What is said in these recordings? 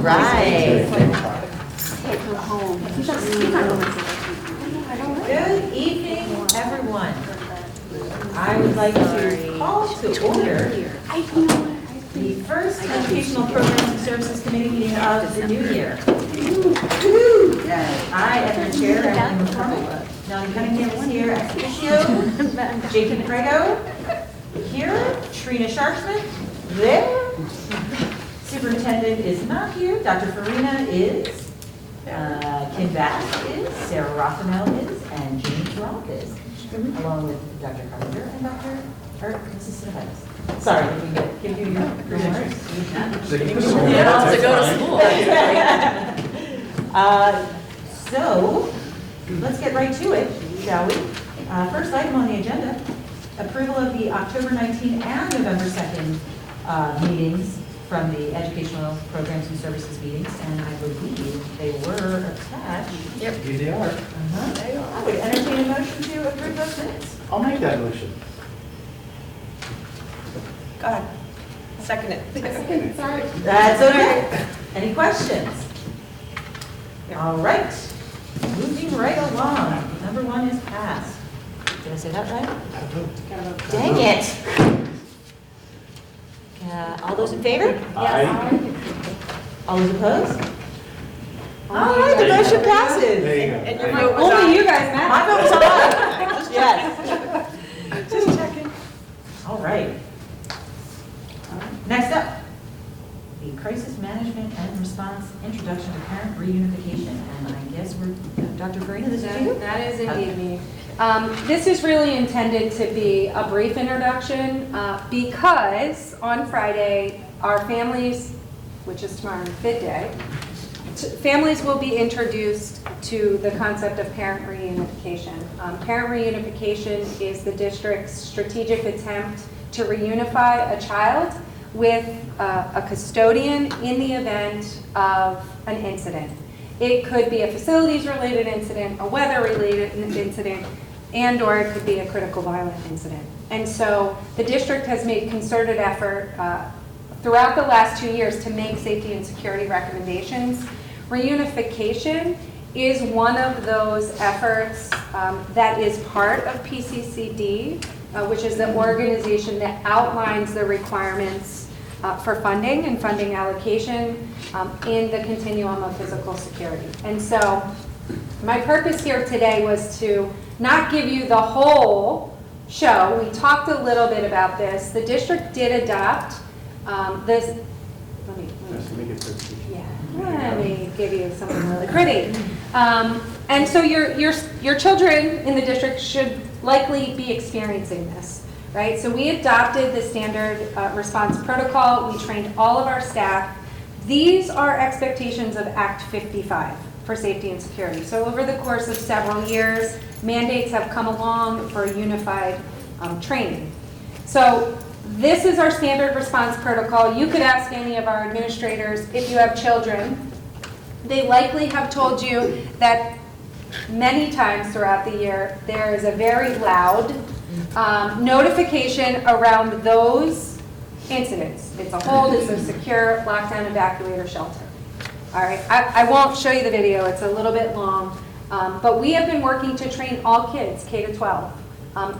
right. Take her home. Good evening, everyone. I would like to call to order the first Educational Programs and Services Committee meeting of the new year. I am the chair, Evelyn McCormick. Melanie Cunningham is here, ex officio. Jacob Grego here. Trina Sharpsman there. Superintendent is not here. Dr. Farina is. Kim Bass is. Sarah Rothenell is. And James Roth is. Along with Dr. Carpenter and Mrs. Cinevitis. Sorry, did we give you your remarks? To go to school. So, let's get right to it, shall we? First item on the agenda, approval of the October 19th and November 2nd meetings from the Educational Programs and Services meetings, and I believe they were attached. Yep. Here they are. I would entertain a motion to approve those minutes. I'll make that motion. Go ahead. Second it. Sorry. That's okay. Any questions? All right, moving right along. Number 1 is passed. Did I say that right? Dang it. All those in favor? Aye. All those opposed? All right, the motion passes. There you go. And your vote was Only aye. you guys My matter. vote was aye. Yes. Just checking. All right. Next up, the Crisis Management and Response Introduction to Parent Reunification. And I guess we're, Dr. Farina, this is you? That is indeed me. This is really intended to be a brief introduction because on Friday, our families, which is tomorrow, Fit Day, families will be introduced to the concept of parent reunification. Parent reunification is the district's strategic attempt to reunify a child with a custodian in the event of an incident. It could be a facilities-related incident, a weather-related incident, and/or it could be a critical violent incident. And so the district has made concerted effort throughout the last 2 years to make safety and security recommendations. Reunification is one of those efforts that is part of PCCD, which is the organization that outlines the requirements for funding and funding allocation in the continuum of physical security. And so my purpose here today was to not give you the whole show. We talked a little bit about this. The district did adopt this. Let me give you something really pretty. And so your children in the district should likely be experiencing this, right? So we adopted the standard response protocol. We trained all of our staff. These are expectations of Act 55 for safety and security. So over the course of several years, mandates have come along for unified training. So this is our standard response protocol. You could ask any of our administrators if you have children. They likely have told you that many times throughout the year, there is a very loud notification around those incidents. It's a hold, it's a secure lockdown, evacuate, or shelter. All right, I won't show you the video, it's a little bit long, but we have been working to train all kids, K to 12,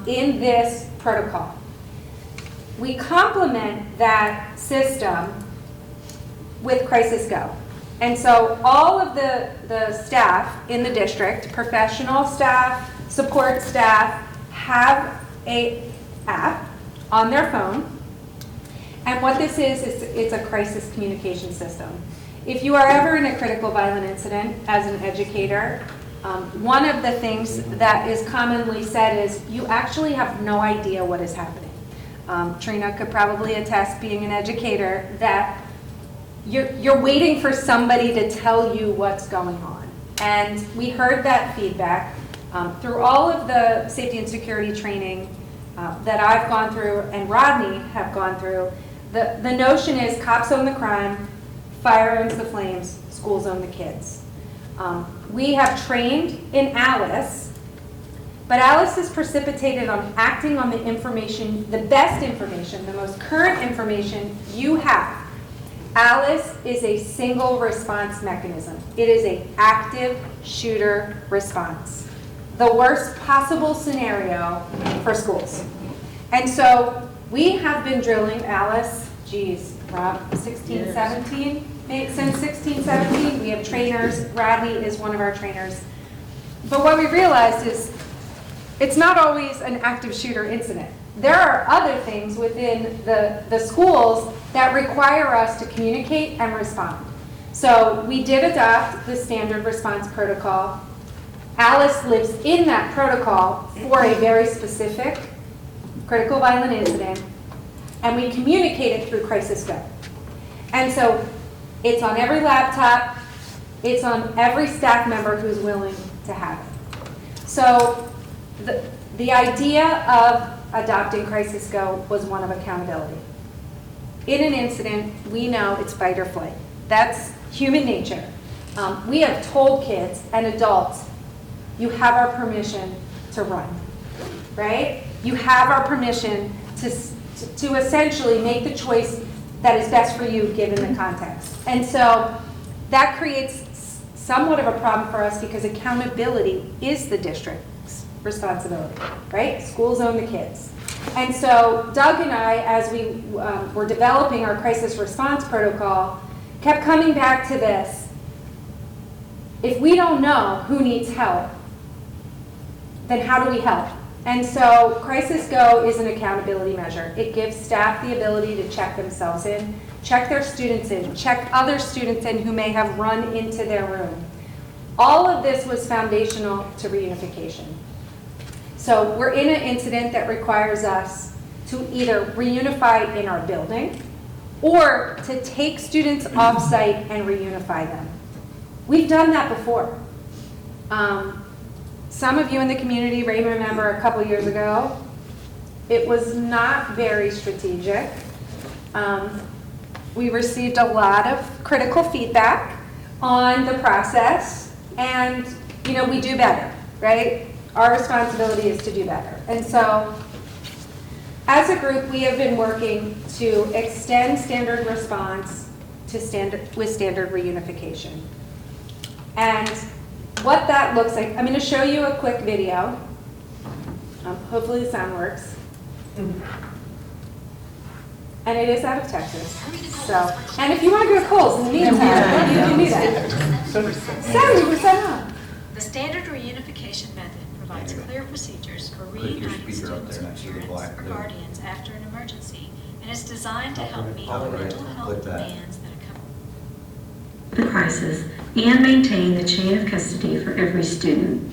in this protocol. We complement that system with Crisis Go. And so all of the staff in the district, professional staff, support staff, have an app on their phone. And what this is it's a crisis communication system. If you are ever in a critical violent incident as an educator, one of the things that is commonly said is you actually have no idea what is happening. Trina could probably attest, being an educator, that you're waiting for somebody to tell you what's going on. And we heard that feedback through all of the safety and security training that I've gone through and Rodney have gone through. The notion is cops own the crime, fire owns the flames, schools own the kids. We have trained in Alice, but Alice is precipitated on acting on the information, the best information, the most current information you have. Alice is a single response mechanism. It is an active shooter response. The worst possible scenario for schools. And so we have been drilling Alice, geez, Rob, 16, 17? Since 16, 17, we have trainers. Radley is one of our trainers. But what we realized is it's not always an active shooter incident. There are other things within the schools that require us to communicate and respond. So we did adopt the standard response protocol. Alice lives in that protocol for a very specific critical violent incident, and we communicate it through Crisis Go. And so it's on every laptop, it's on every staff member who's willing to have it. So the idea of adopting Crisis Go was one of accountability. In an incident, we know it's fight or flight. That's human nature. We have told kids and adults, you have our permission to run, right? You have our permission to essentially make the choice that is best for you given the context. And so that creates somewhat of a problem for us because accountability is the district's responsibility, right? Schools own the kids. And so Doug and I, as we were developing our crisis response protocol, kept coming back to this. If we don't know who needs help, then how do we help? And so Crisis Go is an accountability measure. It gives staff the ability to check themselves in, check their students in, check other students in who may have run into their room. All of this was foundational to reunification. So we're in an incident that requires us to either reunify in our building or to take students off-site and reunify them. We've done that before. Some of you in the community may remember a couple years ago, it was not very strategic. We received a lot of critical feedback on the process, and we do better, right? Our responsibility is to do better. And so, as a group, we have been working to extend standard response to standard reunification. And what that looks like, I'm going to show you a quick video. Hopefully the sound works. And it is out of Texas. So, and if you want to go to Kohl's in the meantime, you can do that. 70% off. The standard reunification method provides clear procedures for reuniting students with parents or guardians after an emergency, and is designed to help meet the mental health demands that accompany the crisis and maintain the chain of custody for every student.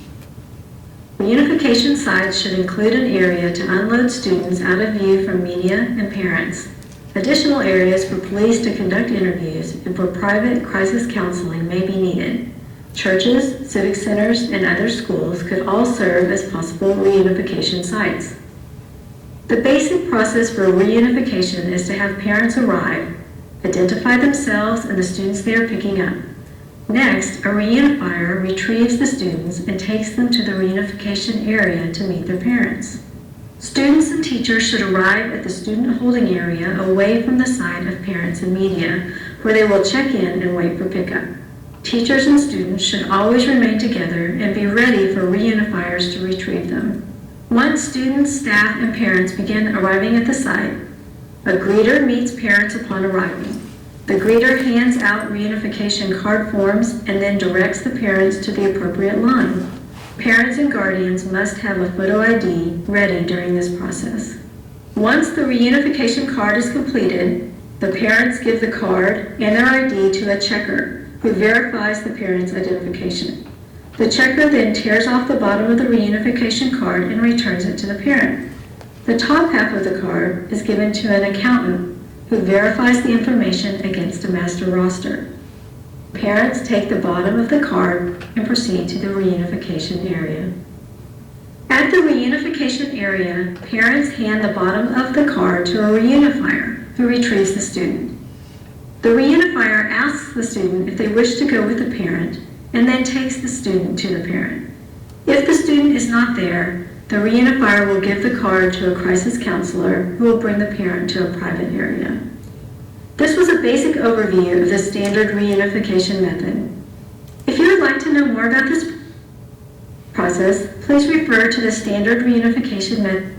Reunification sites should include an area to unload students out of view from media and parents, additional areas for police to conduct interviews, and for private crisis counseling may be needed. Churches, civic centers, and other schools could all serve as possible reunification sites. The basic process for reunification is to have parents arrive, identify themselves and the students they are picking up. Next, a reunifier retrieves the students and takes them to the reunification area to meet their parents. Students and teachers should arrive at the student holding area away from the site of parents and media, where they will check in and wait for pickup. Teachers and students should always remain together and be ready for reunifiers to retrieve them. Once students, staff, and parents begin arriving at the site, a greeter meets parents upon arriving. The greeter hands out reunification card forms and then directs the parents to the appropriate line. Parents and guardians must have a photo ID ready during this process. Once the reunification card is completed, the parents give the card and their ID to a checker who verifies the parent's identification. The checker then tears off the bottom of the reunification card and returns it to the parent. The top half of the card is given to an accountant who verifies the information against a master roster. Parents take the bottom of the card and proceed to the reunification area. At the reunification area, parents hand the bottom of the card to a reunifier who retrieves the student. The reunifier asks the student if they wish to go with the parent and then takes the student to the parent. If the student is not there, the reunifier will give the card to a crisis counselor who will bring the parent to a private area. This was a a basic overview of the standard reunification method. If you would like to know more about this process, please refer to the standard reunification method.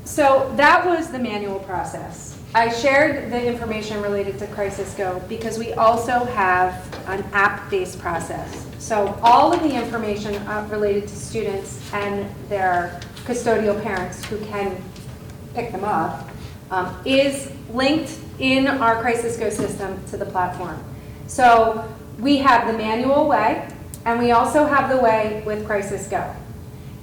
So that was the manual process. I shared the information related to Crisis Go because we also have an app-based process. So all of the information related to students and their custodial parents who can pick them up is linked in our Crisis Go system to the platform. So we have the manual way, and we also have the way with Crisis Go.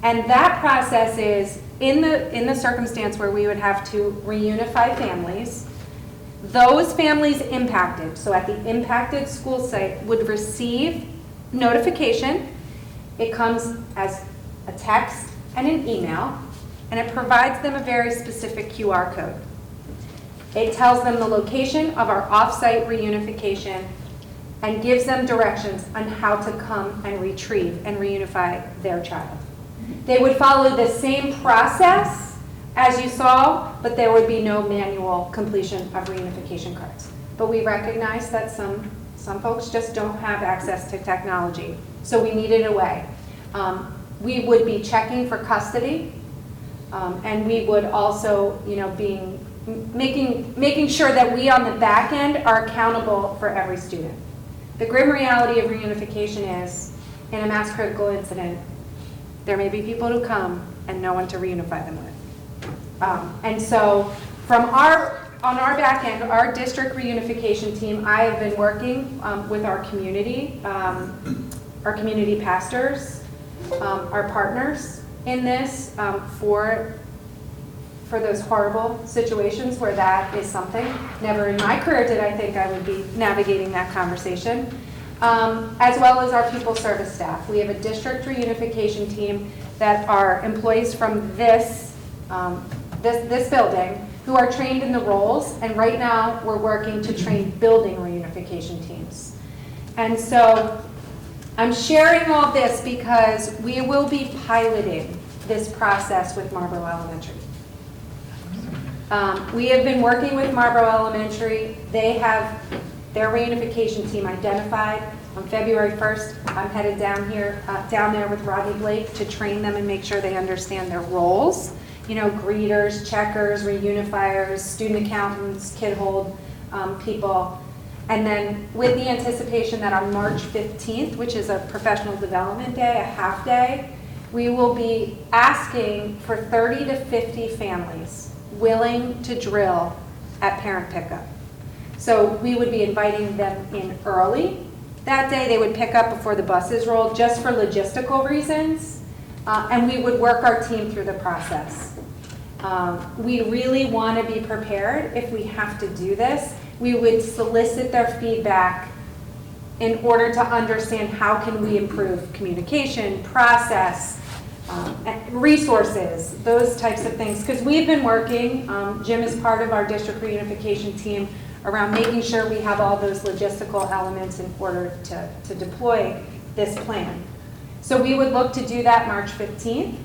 And that process is in the circumstance where we would have to reunify families. Those families impacted, so at the impacted school site, would receive notification. It comes as a text and an email, and it provides them a very specific QR code. It tells them the location of our off-site reunification and gives them directions on how to come and retrieve and reunify their child. They would follow the same process as you saw, but there would be no manual completion of reunification cards. But we recognize that some folks just don't have access to technology, so we needed a way. We would be checking for custody, and we would also, making sure that we on the back end are accountable for every student. The grim reality of reunification is, in a mass critical incident, there may be people who come and no one to reunify them with. And so on our back end, our district reunification team, I have been working with our community pastors, our partners in this for those horrible situations where that is something. Never in my career did I think I would be navigating that conversation. As well as our people service staff. We have a district reunification team that are employees from this building who are trained in the roles, and right now we're working to train building reunification teams. And so I'm sharing all this because we will be piloting this process with Marlboro Elementary. We have been working with Marlboro Elementary. They have their reunification team identified. On February 1st, I'm headed down there with Rodney Blake to train them and make sure they understand their roles. Greeters, checkers, reunifiers, student accountants, kid hold people. And then with the anticipation that on March 15th, which is a professional development day, a half day, we will be asking for 30 to 50 families willing to drill at parent pickup. So we would be inviting them in early. That day they would pick up before the buses rolled just for logistical reasons, and we would work our team through the process. We really want to be prepared if we have to do this. We would solicit their feedback in order to understand how can we improve communication, process, resources, those types of things. Because we've been working, Jim is part of our district reunification team, around making sure we have all those logistical elements in order to deploy this plan. So we would look to do that March 15th.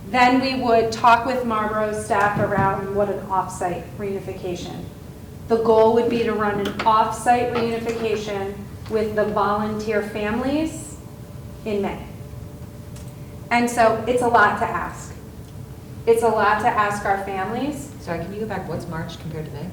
Then we would talk with Marlboro staff around what an off-site reunification. The goal would be to run an off-site reunification with the volunteer families in May. And so it's a lot to ask. It's a lot to ask our families. Sorry, can you go back? What's March compared to May?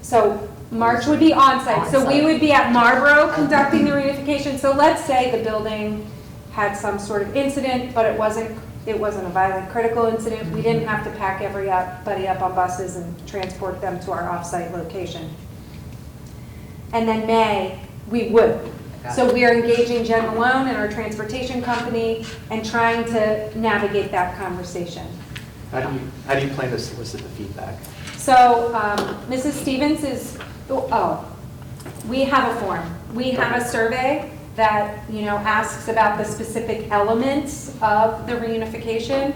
So March would be on-site. So we would be at Marlboro conducting the reunification. So let's say the building had some sort of incident, but it wasn't a violent critical incident. We didn't have to pack everybody up on buses and transport them to our off-site location. And then May, we would. So we are engaging Jen Malone and our transportation company and trying to navigate that conversation. How do you plan to solicit the feedback? So Mrs. Stevens we have a form. We have a survey that asks about the specific elements of the reunification,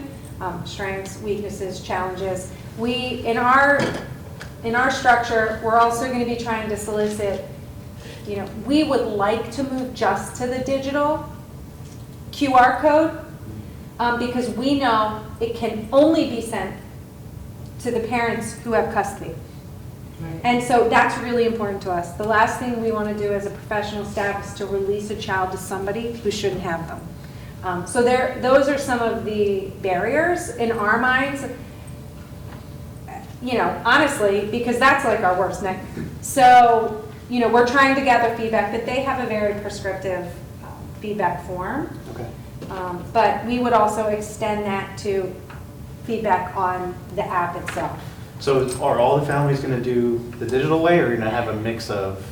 strengths, weaknesses, challenges. In our structure, we're also going to be trying to solicit, we would like to move just to the digital QR code because we know it can only be sent to the parents who have custody. And so that's really important to us. The last thing we want to do as a professional staff is to release a child to somebody who shouldn't have them. So those are some of the barriers in our minds, you know, honestly, because that's like our worst nightmare. So, you know, we're trying to gather feedback, but they have a very prescriptive feedback form. Okay. But we would also extend that to feedback on the app itself. So are all the families going to do the digital way, or are you going to have a mix of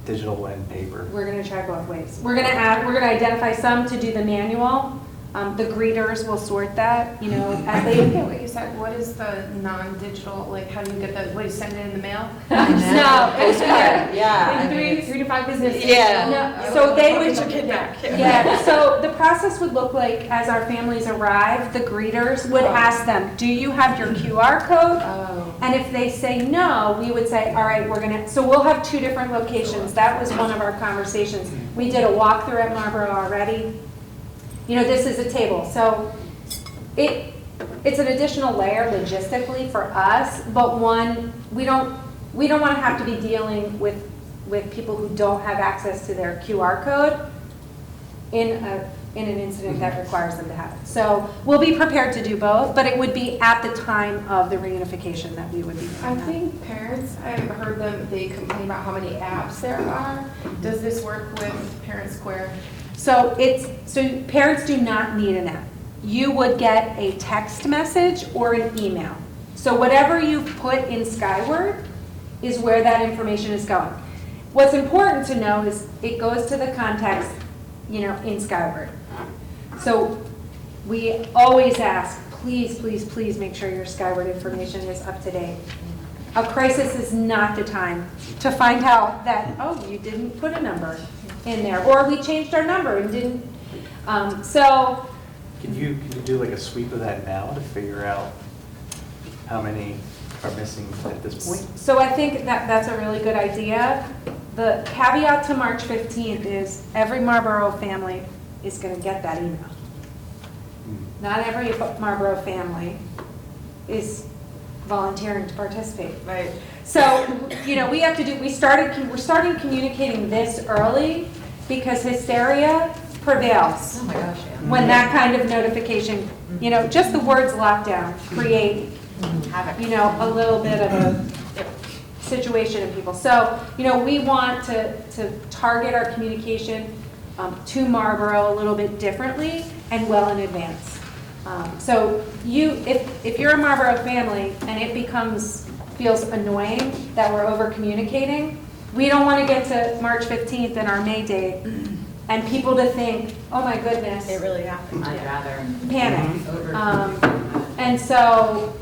digital and paper? We're going to try both ways. We're going to identify some to do the manual. The greeters will sort that, you know, as I they. forget what you said. What is the non-digital, like, how do you get that, what, you send it in the mail? No, it's Yeah. In 3 to 5 business days? No, so they would, Get your kid back. yeah, so the process would look like, as our families arrive, the greeters would ask them, do you have your QR code? Oh. And if they say no, we would say, all right, we're gonna, so we'll have 2 different locations. That was one of our conversations. We did a walkthrough at Marlboro already. You know, this is a table, so it's an additional layer logistically for us, but one, we don't want to have to be dealing with people who don't have access to their QR code in an incident that requires them to have it. So we'll be prepared to do both, but it would be at the time of the reunification that we would be doing I that. think parents, I've heard them, they complain about how many apps there are. Does this work with Parent Square? So parents do not need an app. You would get a text message or an email. So whatever you put in Skyward is where that information is going. What's important to know is it goes to the context, you know, in Skyward. So we always ask, please, please, please make sure your Skyward information is up to date. A crisis is not the time to find out that, oh, you didn't put a number in there, or we changed our number and didn't. So Can you do like a sweep of that now to figure out how many are missing at this point? So I think that's a really good idea. The caveat to March 15th is every Marlboro family is going to get that email. Not every Marlboro family is volunteering to participate. Right. So, you know, we're starting communicating this early because hysteria prevails Oh my gosh, yeah. when that kind of notification, you know, just the words lockdown create, you know, a little bit of a situation in people. So, you know, we want to target our communication to Marlboro a little bit differently and well in advance. So if you're a Marlboro family and it feels annoying that we're over communicating, we don't want to get to March 15th and our May date and people to think, oh my goodness, It really happened. I'd rather. panic. And so,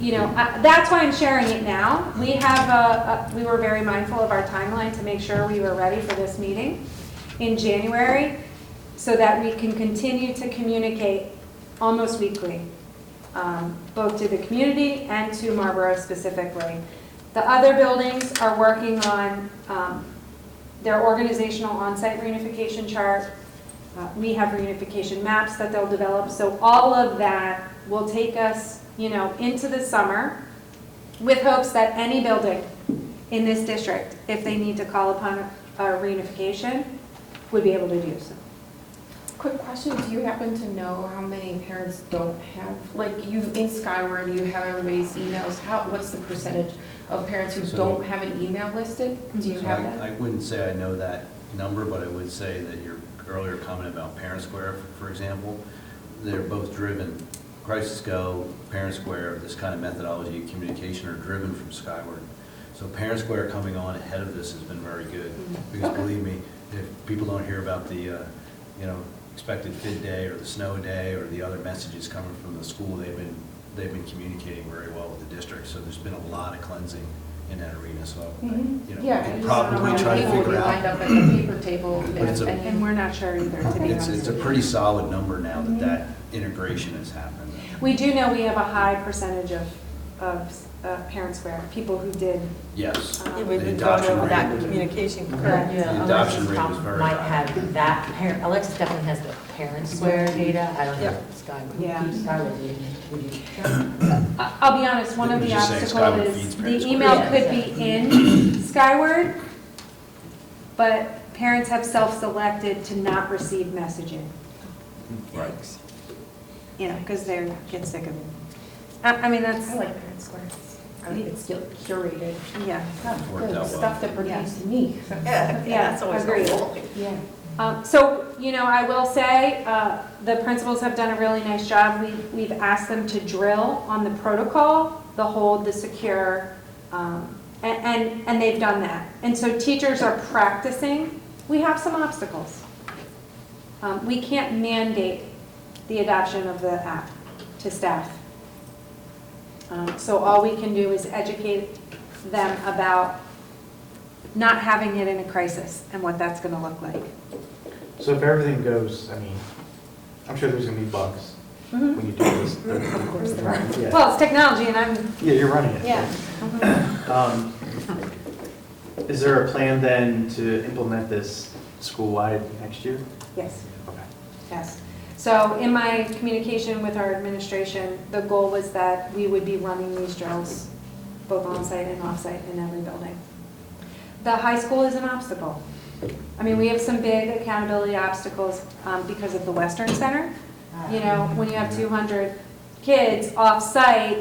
you know, that's why I'm sharing it now. We were very mindful of our timeline to make sure we were ready for this meeting in January so that we can continue to communicate almost weekly, both to the community and to Marlboro specifically. The other buildings are working on their organizational on-site reunification chart. We have reunification maps that they'll develop. So all of that will take us, you know, into the summer with hopes that any building in this district, if they need to call upon a reunification, would be able to do so. Quick question, do you happen to know how many parents don't have, like, in Skyward, you have everybody's emails, what's the percentage of parents who So- don't have an email listed? Do you So have I that? wouldn't say I know that number, but I would say that your earlier comment about Parent Square, for example, they're both driven. Crisis Go, Parent Square, this kind of methodology and communication are driven from Skyward. So Parent Square coming on ahead of this has been very good. Because believe me, if people don't hear about the, expected FID day or the snow day or the other messages coming from the school, they've been communicating very well with the district. So there's been a lot of cleansing in that arena. So, Yeah, I we'll just probably don't know try to how many figure people lined out. up at the paper table. But it's a- And we're not sure either, to be honest. It's a pretty solid number now that integration has happened. We do know we have a high percentage of Parent Square, people who did. Yes. um, Yeah, we've The been going adoption over that rate. communication. Correct. Yeah, The adoption Alexis rate was very Might high. have that, Alexis definitely has the Parent Square data, I don't know, Yep. Skyward. Yeah. Skyward, would you? I'll be honest, one of It was the just saying obstacles Skyward is feeds Parent the Square. email Yeah. could be in Skyward, but parents have self-selected to not receive messaging, Right. you know, because they get sick of it. I mean, that's, I like Parent Square. I like it's still curated. yeah. Worked out well. Stuff that pertains to me. Yeah, Yeah, agreed. Yeah. So, you know, I will say, the principals have done a really nice job. We've asked them to drill on the protocol, the hold, the secure, and they've done that. And so teachers are practicing. We have some obstacles. We can't mandate the adoption of the app to staff. So all we can do is educate them about not having it in a crisis and what that's going to look like. So if everything goes, I mean, I'm sure there's gonna be bugs Mhm. when you do this. Of course there are. Yeah. Well, it's technology and I'm, Yeah, you're running it. yeah. Mhm. Is there a plan then to implement this school-wide next year? Yes, Okay. yes. So in my communication with our administration, the goal was that we would be running these drills, both on-site and off-site in every building. The high school is an obstacle. I mean, we have some big accountability obstacles because of the Western Center. You know, when you have 200 kids off-site,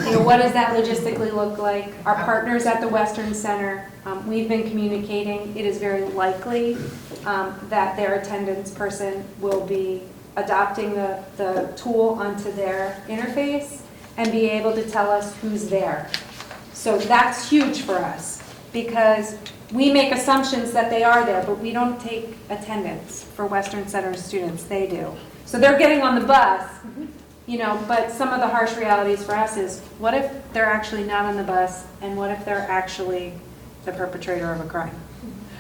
you know, what does that logistically look like? Our partners at the Western Center, we've been communicating, it is very likely that their attendance person will be adopting the tool onto their interface and be able to tell us who's there. So that's huge for us, because we make assumptions that they are there, but we don't take attendance for Western Center students, they do. So they're getting on the bus, you know, but some of the harsh realities for us is, what if they're actually not on the bus, and what if they're actually the perpetrator of a crime?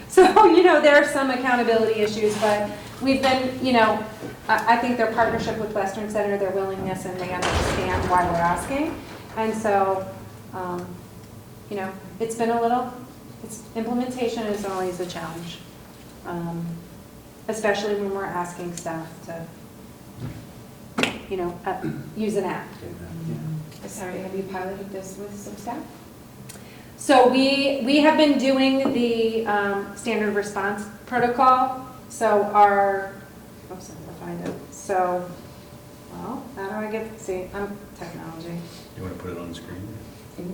So, you know, there are some accountability issues, but we've been, you know, I think their partnership with Western Center, their willingness, and they understand why we're asking. And so, you know, it's been a little, implementation is always a challenge, especially when we're asking staff to, you know, use an app. Sorry, have you piloted this with some staff? So we have been doing the standard response protocol. So our, oops, I'll find it. So, well, how do I get, see, I'm technology. You want to put it on the screen?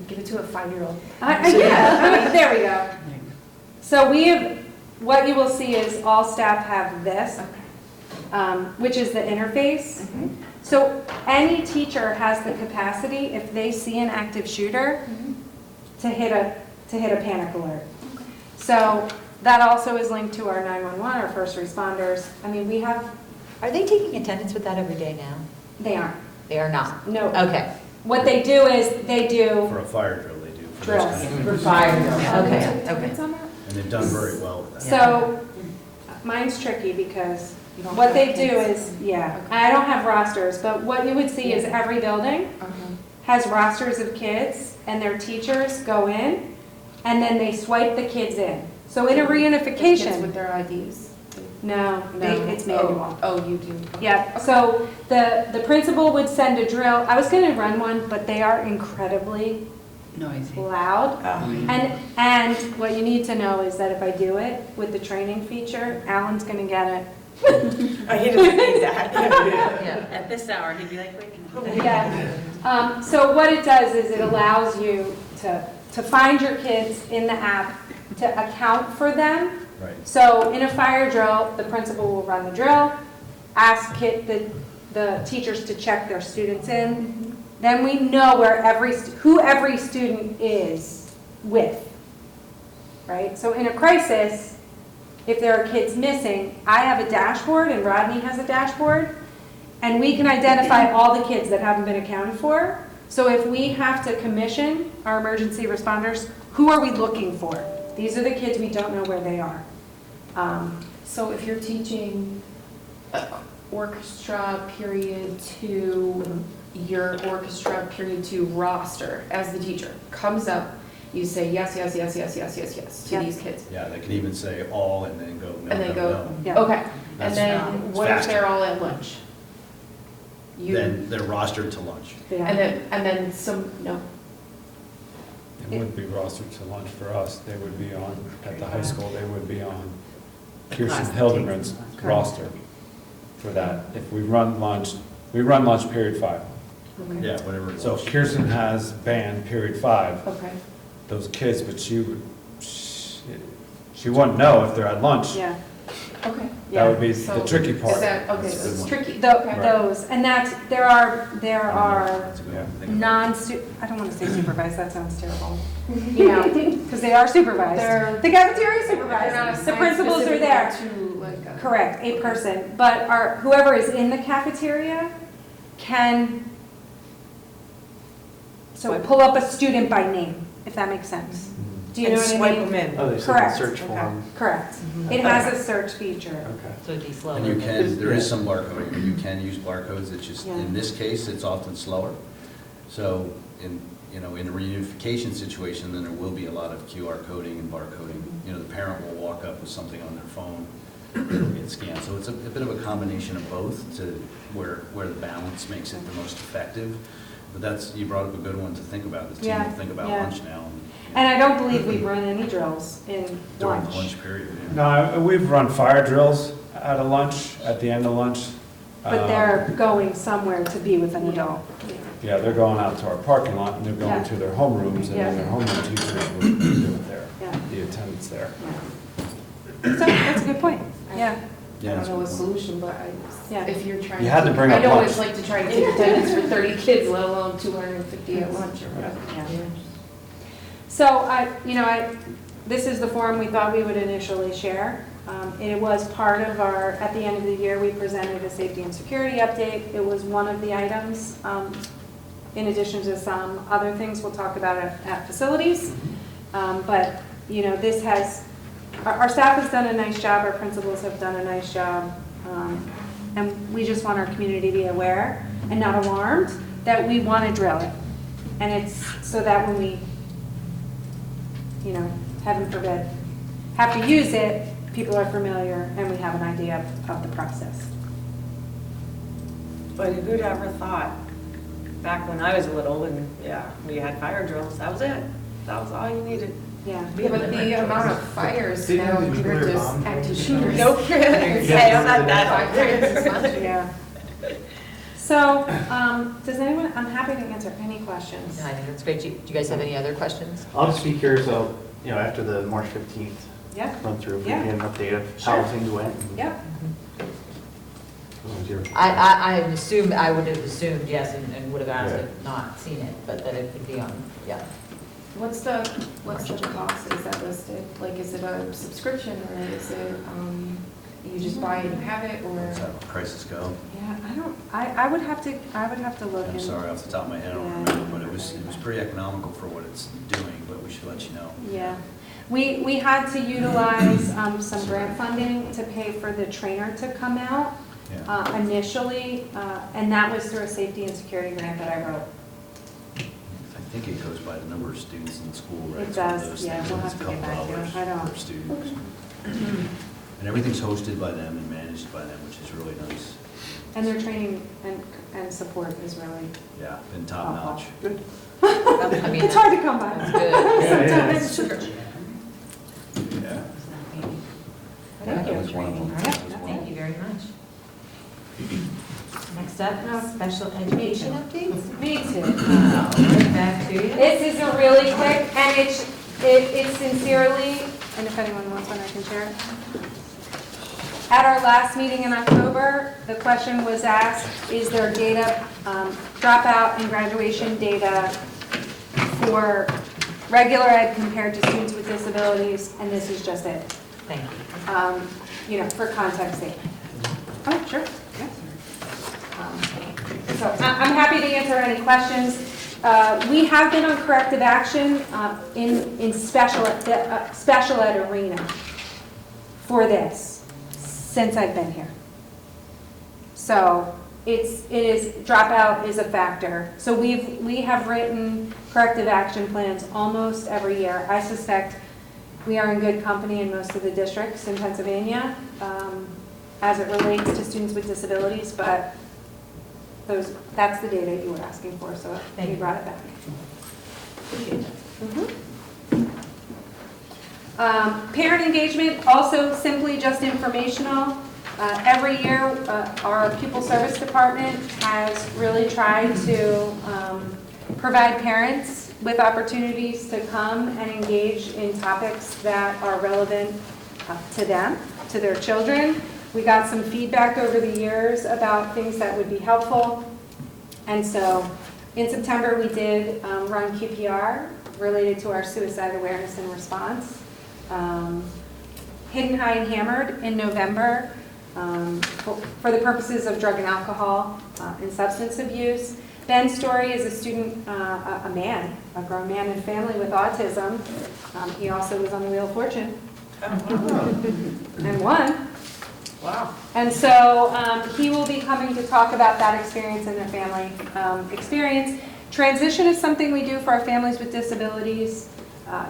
Give it to a 5-year-old. Yeah, there we go. So we have, what you will see is all staff have this, which is the interface. So any teacher has the capacity, if they see an active shooter, to hit a panic alert. So that also is linked to our 911, our first responders. I mean, we have, Are they taking attendance with that every day now? they aren't. They are not? No. Okay. What they do is they do For a fire drill, they do. for those Drills. kind of For things. fire drill, okay, okay. It's on that? And they've done very well with that. So, mine's tricky because what they do is, yeah, I don't have rosters, but what you would see is every building has rosters of kids, and their teachers go in, and then they swipe the kids in. So in a Kids reunification, with their IDs? no, it's manual. Oh, you do? Yeah, so the principal would send a drill. I was gonna run one, but they are incredibly Noisy. loud. And what you need to know is that if I do it with the training feature, Alan's gonna get it. I hate to say that. Yeah, at this hour, he'd be like, wait. Yeah. So what it does is it allows you to find your kids in the app, to account for them. Right. So in a fire drill, the principal will run the drill, ask the teachers to check their students in. Then we know where who every student is with, right? So in a crisis, if there are kids missing, I have a dashboard and Rodney has a dashboard, and we can identify all the kids that haven't been accounted for. So if we have to commission our emergency responders, who are we looking for? These are the kids we don't know where they are. So if you're teaching orchestra period 2 your orchestra period 2 roster as the teacher comes up, you say yes, yes, yes, yes, yes, yes, yes to Yep. these kids. Yeah, they can even say all and then go no, And they no, go, no. Yeah. okay, and That's then what if faster. they're all at lunch? You, Then they're rostered to lunch. and then some, no, It wouldn't be rostered to lunch for us. They would be on, at the high school, they would be on Kirsten Hildebrand's roster for that. If we run lunch period 5. okay, Yeah, whatever. it So was. if Kirsten has band period 5, okay. those kids, but she wouldn't know if they're at lunch. Yeah. Okay. That would be So the tricky part. Is that, okay, That's a so good it's one. tricky. Tho- Those, and that's, there are That's a good one to think about. I don't want to say supervised, that sounds terrible. You know, because they are supervised. They're- The cafeteria is They're not supervised, the assigned principals are there. specifically to like a. Correct, a person, but whoever is in the cafeteria can, so pull up a student by name, if that makes sense. Do you know what I mean? Swipe them in. Oh, there's Correct. like a search form. Correct. It has a search feature. Okay. So it'd be slower. And you can, there is some barcoding, and you can use barcodes, it's just, Yeah. in this case, it's often slower. So in, in a reunification situation, then there will be a lot of QR coding and barcoding. The parent will walk up with something on their phone, it'll get scanned. So it's a bit of a combination of both to where the balance makes it the most effective. But you brought up a good one to think about, the team Yeah, will think about yeah. lunch now. And I don't believe we've run any drills in During the lunch. lunch period. Yeah. No, we've run fire drills at a lunch, at the end of lunch. But they're going somewhere to be with an adult. Yeah, they're going out to our parking lot, and they're Yeah. going to their homerooms, and then Yeah. their homeroom teachers would do it there, Yeah. the attendance there. So that's a good point. Yeah. I Yeah, don't that's know a a good one. solution, but Yeah. if you're trying. You had to bring up I know what lunch. it's like to try to take attendance for 30 kids, let alone 250 at lunch or whatever. Yeah. So this is the form we thought we would initially share. It was part of at the end of the year, we presented a safety and security update. It was one of the items, in addition to some other things we'll talk about at facilities. But, this our staff has done a nice job, our principals have done a nice job. And we just want our community to be aware and not alarmed that we want to drill it. And it's so that when we, heaven forbid, have to use it, people are familiar and we have an idea of the process. But who'd ever thought, back when I was little and, we had fire drills, that was it. That was all you needed. Yeah. Yeah, but the amount of fires Didn't now have the compared nuclear to bomb. active shooters. Nope. Hey, I'm not that old. Yeah. So, does anyone, I'm happy to answer any questions. I think that's great. Do you guys have any other questions? I'll just be curious, after the March 15th Yeah. run through, if we Yeah. get an update of Sure. how things went. Yep. What was your- I would have assumed yes, and would have asked Yeah. if not seen it, but that it could be on, yeah. What's the cost? Is that listed? Like, is it a subscription or is it, you just buy it and have it or? What's that, Crisis Go? Yeah, I would have to look. I'm in. sorry, off the top of my head, I don't Yeah. remember, but it was pretty economical for what it's doing, but we should let you know. Yeah. We had to utilize some grant funding to pay for the trainer to come out Yeah. initially, and that was through a safety and security grant that I wrote. I think it goes by the number of students in the school, right? It It's one of does, those yeah, things, we'll and it's have a to get couple back to it. dollars I don't- per student. And everything's hosted by them and managed by them, which is really nice. And their training and support is really, Yeah, and top notch. Good. I mean, it's hard to come by. That's good. Sometimes. Yeah. Thank That you. was one of them. All right, thank you very much. Next up, special education updates. Me too. Right back to you. This is a really quick, and it's sincerely, and if anyone wants one, I can share it. At our last meeting in October, the question was asked, is there data, dropout and graduation data for regular ed compared to students with disabilities? And this is just it, Thank you. for context sake. Oh, sure, yeah. So I'm happy to answer any questions. We have been on corrective action in special ed arena for this since I've been here. So dropout is a factor. So we have written corrective action plans almost every year. I suspect we are in good company in most of the districts in Pennsylvania as it relates to students with disabilities, but that's the data you were asking for, so Thank we you. brought it back. Appreciate that. Parent engagement, also simply just informational. Every year, our pupil service department has really tried to provide parents with opportunities to come and engage in topics that are relevant to them, to their children. We got some feedback over the years about things that would be helpful. And so in September, we did run QPR related to our suicide awareness and response. Hidden, High, and Hammered in November for the purposes of drug and alcohol and substance abuse. Ben Story is a student, a grown man and family with autism. He also was on the Wheel of Fortune and won. Wow. And so he will be coming to talk about that experience and their family experience. Transition is something we do for our families with disabilities.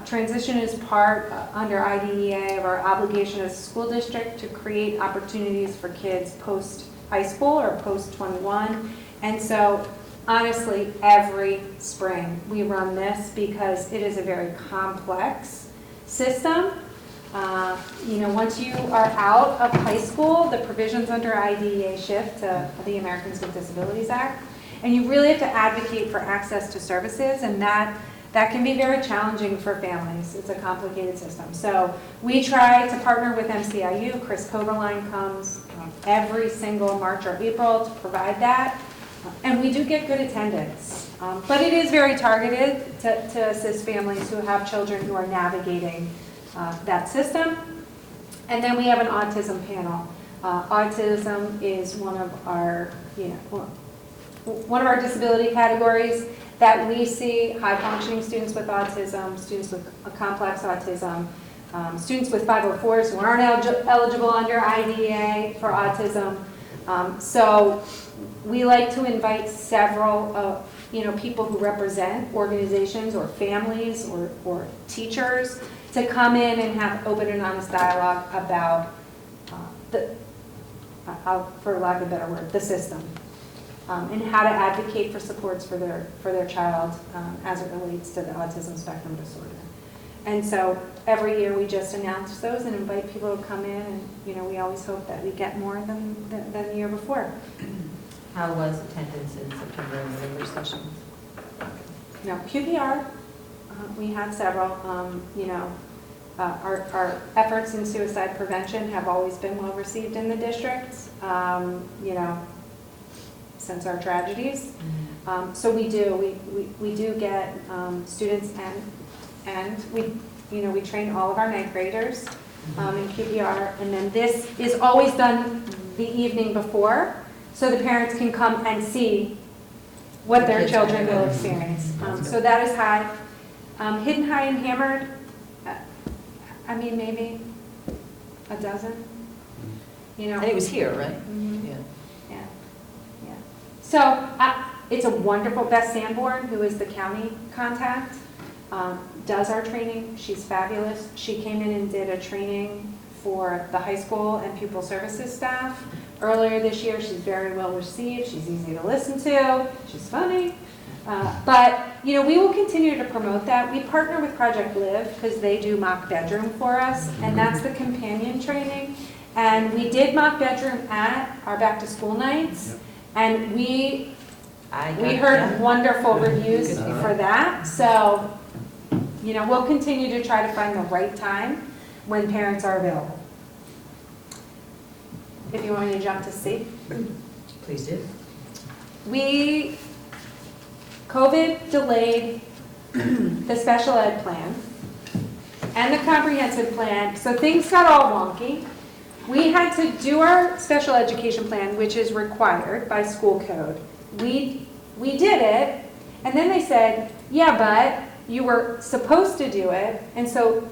Transition is part under IDEA of our obligation as a school district to create opportunities for kids post-high school or post-21. And so honestly, every spring we run this because it is a very complex system. Once you are out of high school, the provisions under IDEA shift to the Americans with Disabilities Act, and you really have to advocate for access to services, and that can be very challenging for families. It's a complicated system. So we try to partner with MCIU. Chris Coberline comes every single March or April to provide that, and we do get good attendance. But it is very targeted to assist families who have children who are navigating that system. And then we have an autism panel. Autism is one of our disability categories that we see: high functioning students with autism, students with a complex autism, students with 504s who aren't eligible under IDEA for autism. So we like to invite several people who represent organizations or families or teachers to come in and have open and honest dialogue about for lack of a better word, the system, and how to advocate for supports for their child as it relates to the autism spectrum disorder. And so every year we just announce those and invite people to come in, and we always hope that we get more than the year before. How was attendance in September and November sessions? Now, QPR, we had several. Our efforts in suicide prevention have always been well received in the district, since our tragedies. So we do get students, and we train all of our ninth graders in QPR, and then this is always done the evening before, so the parents can come and see what their children will experience. So that is high. Hidden, High, and Hammered, maybe a dozen. And it was here, right? Mhm. Yeah. Yeah. So it's a wonderful, Beth Sanborn, who is the county contact, does our training. She's fabulous. She came in and did a training for the high school and pupil services staff earlier this year. She's very well received. She's easy to listen to. She's funny. But we will continue to promote that. We partner with Project Live because they do mock bedroom for us, and that's the companion training. And we did mock bedroom at our back to school nights, and we heard wonderful reviews for that. So, we'll continue to try to find the right time when parents are available. If you want me to jump to C. Please do. COVID delayed the special ed plan and the comprehensive plan, so things got all wonky. We had to do our special education plan, which is required by school code. We did it, and then they said, yeah, but you were supposed to do it, and so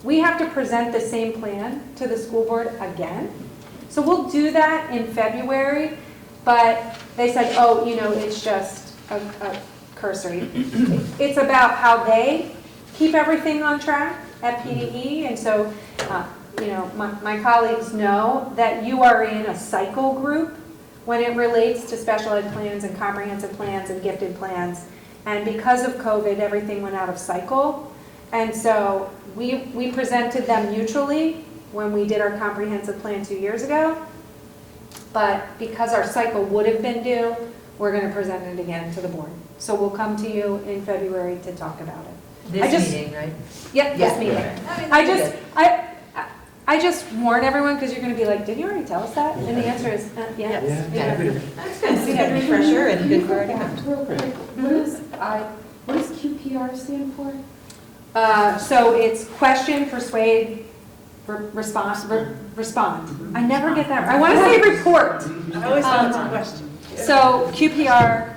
we have to present the same plan to the school board again. So we'll do that in February. but they said, oh, it's just a cursory. It's about how they keep everything on track at PDE, and so, my colleagues know that you are in a cycle group when it relates to special ed plans and comprehensive plans and gifted plans. And because of COVID, everything went out of cycle. And so we presented them mutually when we did our comprehensive plan 2 years ago. But because our cycle would have been due, we're going to present it again to the board. So we'll come to you in February to talk about it. This meeting, right? Yep, this meeting. I just warn everyone, because you're going to be like, did you already tell us that? And the answer is, yes. That's good. Good refresher and good for Real quick, what does QPR stand for? So it's question, persuade, respond. I never get that. I want to say report. I always thought it's a question. So QPR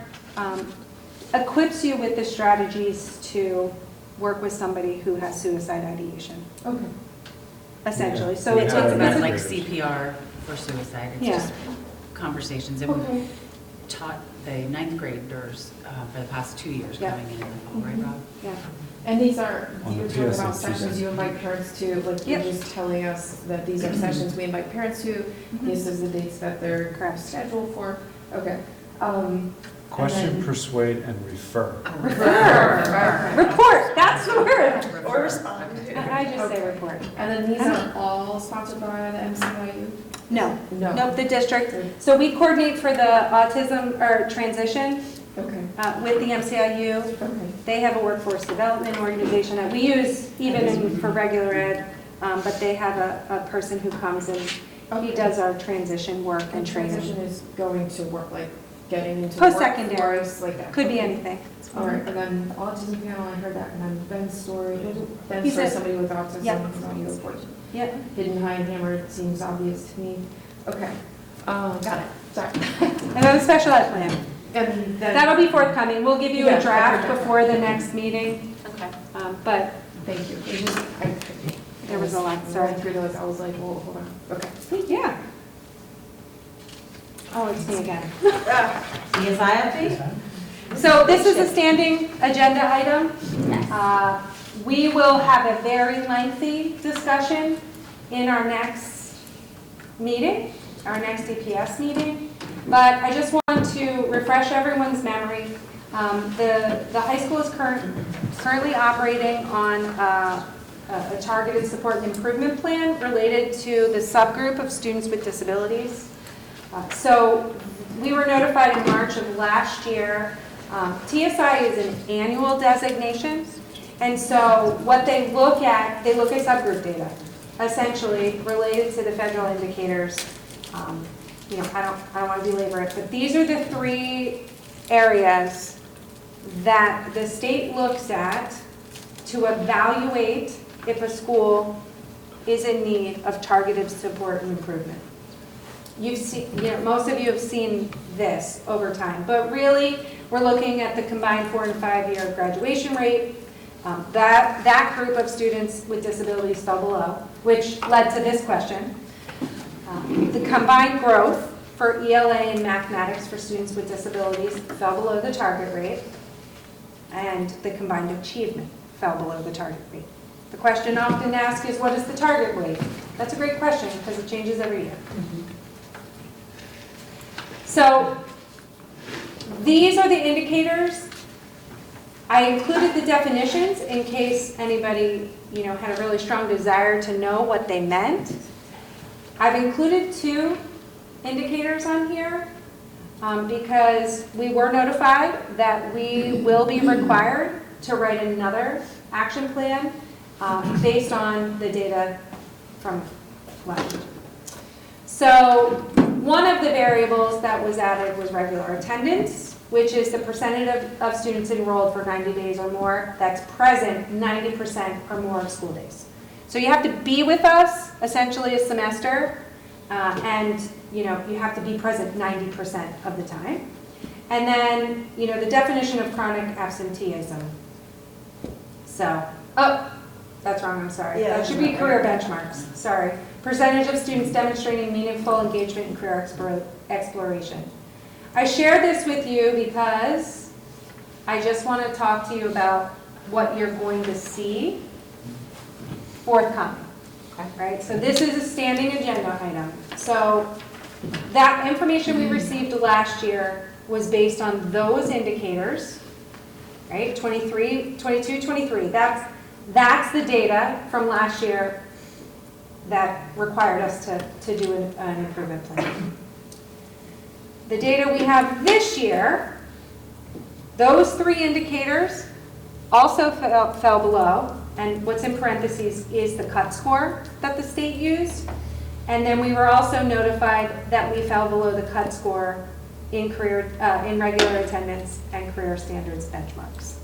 equips you with the strategies to work with somebody who has suicide ideation, Okay. essentially. So Yeah. it's Yeah. It's a, like CPR for suicide. It's Yeah. just conversations. And we've taught the ninth graders for the past 2 years Yeah. coming in the fall, right, Rob? yeah. And these are, On you're the talking about PSAT sessions you invite parents to, like you're Yep. just telling us that these are sessions we invite parents to, this is the dates that they're Correct. scheduled for, okay. Question, And then- persuade, and refer. Report, that's the word. Or respond. I just say report. And then these are all sponsored by the MCIU? No, No. nope, the district. So we coordinate for the autism or transition Okay, with the MCIU. okay. They have a workforce development organization that we use even for regular ed, but they have a person who comes and he does our transition work and And transition training. is going to work, like getting into Post-secondary. workforce, like that. Could be anything. All right, and then autism panel, I heard that, and then Ben's story, He Ben's story, said- somebody with autism, Yep. is on you, of course. Yep. Hidden high and hammered seems obvious to me. Okay, got it, sorry. And then the special ed plan. And then, That'll be forthcoming. We'll give you Yeah, a draft okay. before the next meeting. Okay. But thank you. It just, there was a lot, Going sorry. through those, I was like, well, hold on, okay. Yeah. Oh, it's me again. CSI update? So this is a standing agenda item. We will have a very lengthy discussion in our next meeting, our next DPS meeting. But I just want to refresh everyone's memory. The high school is currently operating on a targeted support and improvement plan related to the subgroup of students with disabilities. So we were notified in March of last year. TSI is an annual designation, and so what they look at subgroup data, essentially related to the federal indicators. I don't want to belabor it, but these are the 3 areas that the state looks at to evaluate if a school is in need of targeted support and improvement. You've seen, most of you have seen this over time, but really, we're looking at the combined 4- and 5-year graduation rate. That group of students with disabilities fell below, which led to this question. The combined growth for ELA and mathematics for students with disabilities fell below the target rate, and the combined achievement fell below the target rate. The question often asked is, what is the target rate? That's a great question because it changes every year. So these are the indicators. I included the definitions in case anybody, had a really strong desire to know what they meant. I've included 2 indicators on here because we were notified that we will be required to write another action plan based on the data from last year. So one of the variables that was added was regular attendance, which is the percentage of students enrolled for 90 days or more that's present 90% or more of school days. So you have to be with us essentially a semester, and you have to be present 90% of the time. And then, the definition of chronic absenteeism. So, that's wrong, I'm sorry. Yeah, That should be career benchmarks, sorry. Percentage of students demonstrating meaningful engagement in career exploration. I share this with you because I just want to talk to you about what you're going to see forthcoming. Right? So this is a standing agenda item. So that information we received last year was based on those indicators, right? 23, 22, 23. That's the data from last year that required us to do an improvement plan. The data we have this year, those three indicators also fell below, and what's in parentheses is the cut score that the state used. And then we were also notified that we fell below the cut score in regular attendance and career standards benchmarks.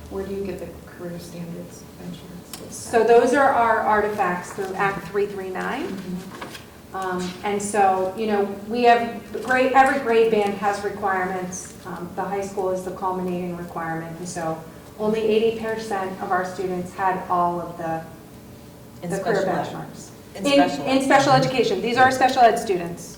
Where do you get the career standards benchmarks? What's So that? those are our artifacts through Act 339. And so, you know, we have, every grade band has requirements. The high school is the culminating requirement. And so only 80% of our students had all of the career benchmarks. In special education. These are special ed students.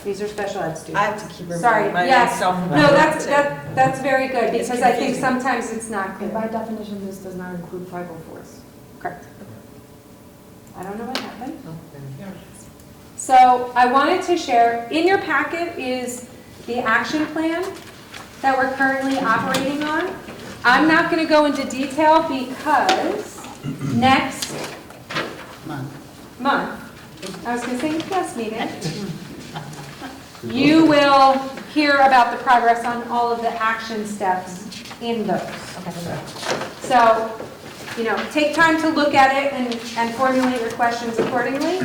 These are special ed students. I have to keep Sorry, reminding yes. myself No, about it. that's very good, It's because I think confusing. sometimes it's not And clear. by definition, this does not include 504s. Correct. I don't know what happened. So I wanted to share, in your packet is the action plan that we're currently operating on. I'm not going to go into detail because next month, I was going to say next meeting, you will hear about the progress on all of the action steps in those. So, you know, take time to look at it and formulate your questions accordingly,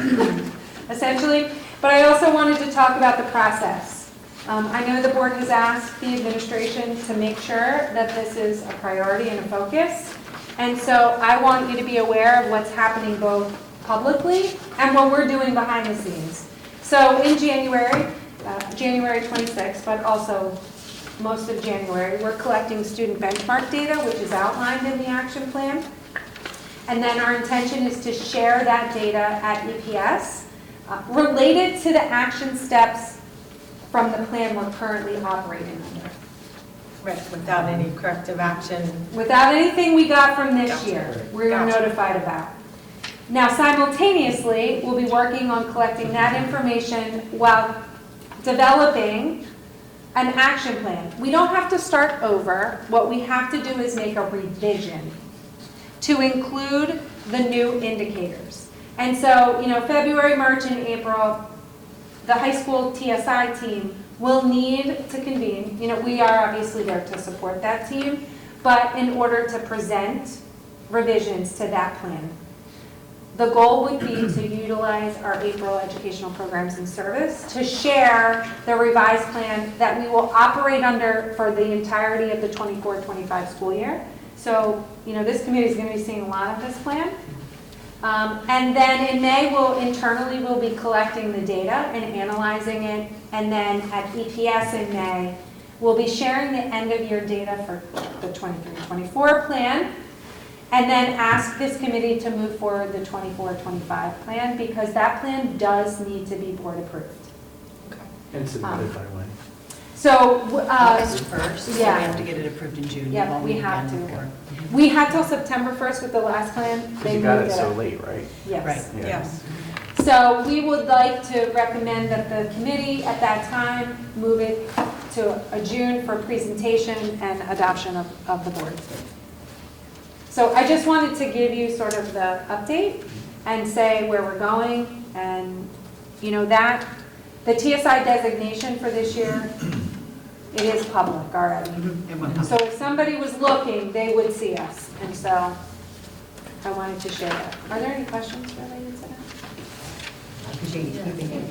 essentially. But I also wanted to talk about the process. I know the board has asked the administration to make sure that this is a priority and a focus. And so I want you to be aware of what's happening both publicly and what we're doing behind the scenes. So in January 26th, but also most of January, we're collecting student benchmark data, which is outlined in the action plan. And then our intention is to share that data at EPS related to the action steps from the plan we're currently operating under. Right, without any corrective action. Without anything we got from this Gotcha. year, we were Gotcha. notified about. Now, simultaneously, we'll be working on collecting that information while developing an action plan. We don't have to start over. What we have to do is make a revision to include the new indicators. And so, you know, February, March, and April, the high school TSI team will need to convene. You know, we are obviously there to support that team, but in order to present revisions to that plan. The goal would be to utilize our April educational programs and service to share the revised plan that we will operate under for the entirety of the 24-25 school year. So, you know, this committee is going to be seeing a lot of this plan. And then in May, we'll be collecting the data and analyzing it. And then at EPS in May, we'll be sharing the end of year data for the 23-24 plan. And then ask this committee to move forward the 24-25 plan, because that plan does need to be board approved. And submitted by when? So, August 1st, so we yeah. have to get it approved in June. Yeah, You won't we meet have again to. before. We had till September 1st with the last plan. Because They you got moved it so up. late, right? Yes. Right. Yeah. Yes. So we would like to recommend that the committee at that time move it to a June for presentation and adoption of the board. So I just wanted to give you sort of the update and say where we're going, and you know that the TSI designation for this year, it is public already. It went up. So if somebody was looking, they would see us, and so I wanted to share that. Are there any questions related to that? Appreciate you keeping it,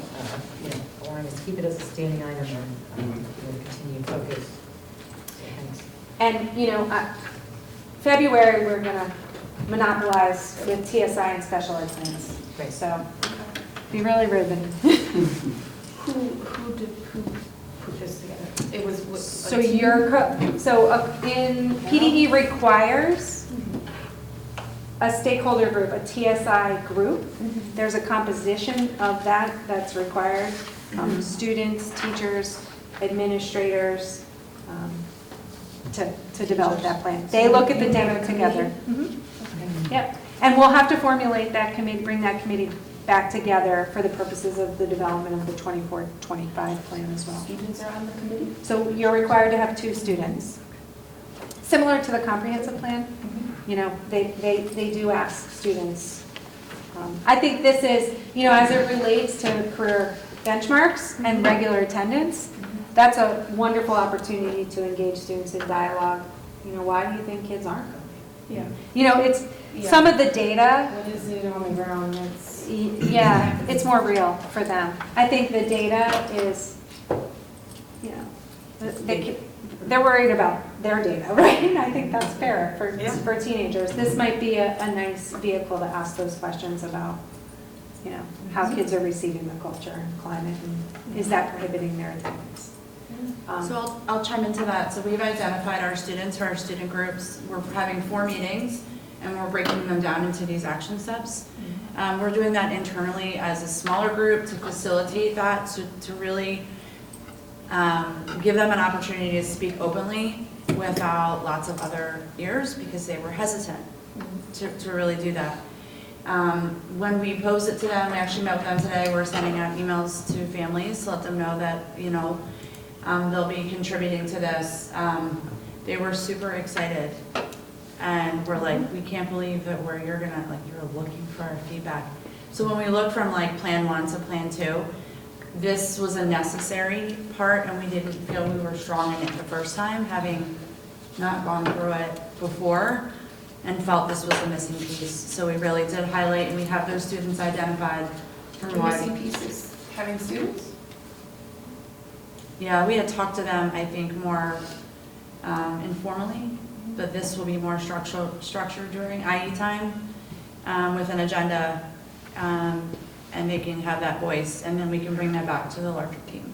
allowing us to keep it as a standing item and continue focus. So thanks. And, you know, February, we're going to monopolize with TSI and special ed plans. Great. So be really ribbon. Who put this together? It was. So in PDE requires a stakeholder group, a TSI group. There's a composition of that that's required. Students, teachers, administrators, to develop that plan. They look at the data together. Yep. And we'll have to formulate that committee, bring that committee back together for the purposes of the development of the 24-25 plan as well. Students are on the committee? So you're required to have 2 students. Similar to the comprehensive plan, you know, they do ask students. I think this is, you know, as it relates to career benchmarks and regular attendance, that's a wonderful opportunity to engage students in dialogue. You know, why do you think kids aren't going? Yeah. You know, it's some of the data. What is it on the ground that's? Yeah, it's more real for them. I think the data is, you know, they're worried about their data, right? And I think that's fair for teenagers. This might be a nice vehicle to ask those questions about, you know, how kids are receiving the culture and climate, and is that prohibiting their attendance? So I'll chime into that. So we've identified our students for our student groups. We're having 4 meetings, and we're breaking them down into these action steps. We're doing that internally as a smaller group to facilitate that, to really give them an opportunity to speak openly without lots of other ears, because they were hesitant to really do that. When we posed it to them, we actually met with them today. We're sending out emails to families to let them know that, you know, they'll be contributing to this. They were super excited, and we're like, we can't believe that you're looking for our feedback. So when we look from like plan 1 to plan 2, this was a necessary part, and we didn't feel we were strong in it the first time, having not gone through it before, and felt this was a missing piece. So we really did highlight, and we have those students identified. The missing pieces, having students? Yeah, we had talked to them, I think, more informally, but this will be more structured during IE time with an agenda, and they can have that voice, and then we can bring that back to the larger team.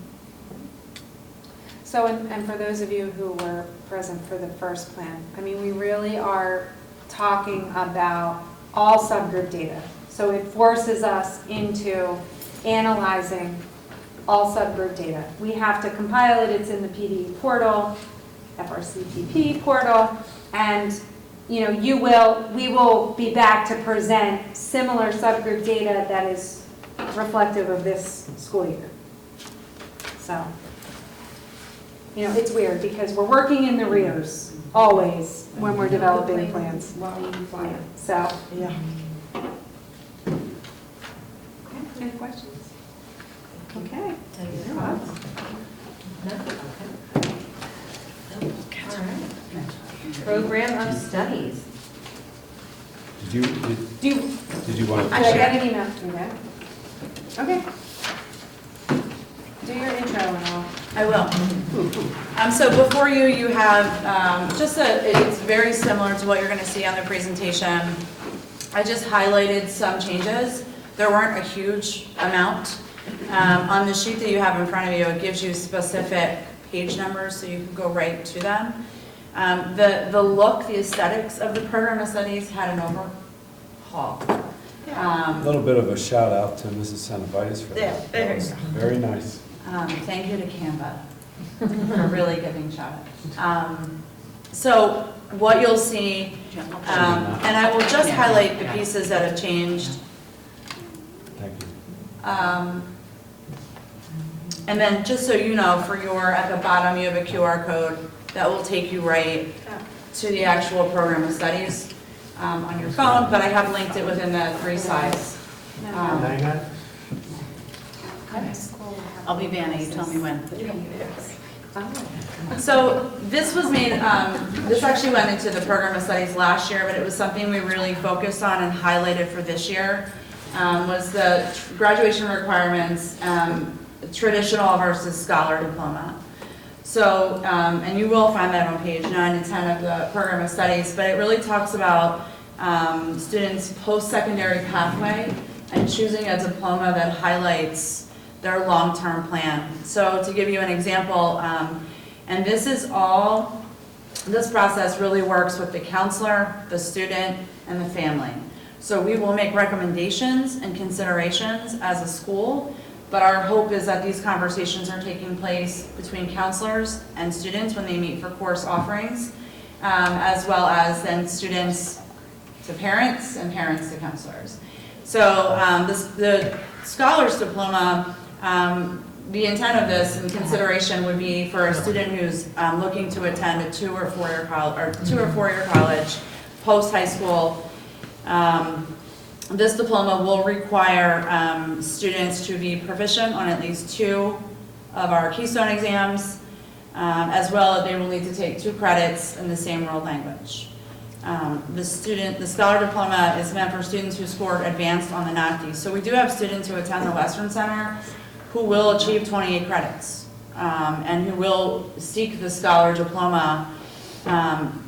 So, and for those of you who were present for the first plan, I mean, we really are talking about all subgroup data. So it forces us into analyzing all subgroup data. We have to compile it, it's in the PD portal, FRCPP portal, and you know, we will be back to present similar subgroup data that is reflective of this school year. So, you know, it's weird because we're working in the rears always when we're developing plans. Yeah. So, yeah. Any questions? Okay. Program of studies. Did you want to? I get an email. Okay. Do your intro and all. I will. So before you have it's very similar to what you're going to see on the presentation. I just highlighted some changes. There weren't a huge amount. On the sheet that you have in front of you, it gives you specific page numbers so you can go right to them. The look, the aesthetics of the program of studies had an overhaul. A little bit of a shout out to Mrs. Cenobitis for that. That was very nice. Thank you to Canva for really giving shout out. So what you'll see, and I will just highlight the pieces that have changed. Thank you. And then just so you know, at the bottom, you have a QR code that will take you right to the actual program of studies on your phone, but I have linked it within the 3 slides. I'll be Vanna, you tell me when. So this was made, this actually went into the program of studies last year, but it was something we really focused on and highlighted for this year, was the graduation requirements, traditional versus scholar diploma. So, and you will find that on page 9 and 10 of the program of studies, but it really talks about students' post-secondary pathway and choosing a diploma that highlights their long-term plan. So to give you an example, and this process really works with the counselor, the student, and the family. So we will make recommendations and considerations as a school, but our hope is that these conversations are taking place between counselors and students when they meet for course offerings, as well as then students to parents and parents to counselors. So the Scholars Diploma, the intent of this and consideration would be for a student who's looking to attend a 2 or 4 year college, post high school. This diploma will require students to be proficient on at least 2 of our Keystone exams, as well as they will need to take 2 credits in the same world language. The Scholar Diploma is meant for students who scored advanced on the NACD. So we do have students who attend the Western Center who will achieve 28 credits and who will seek the Scholar Diploma.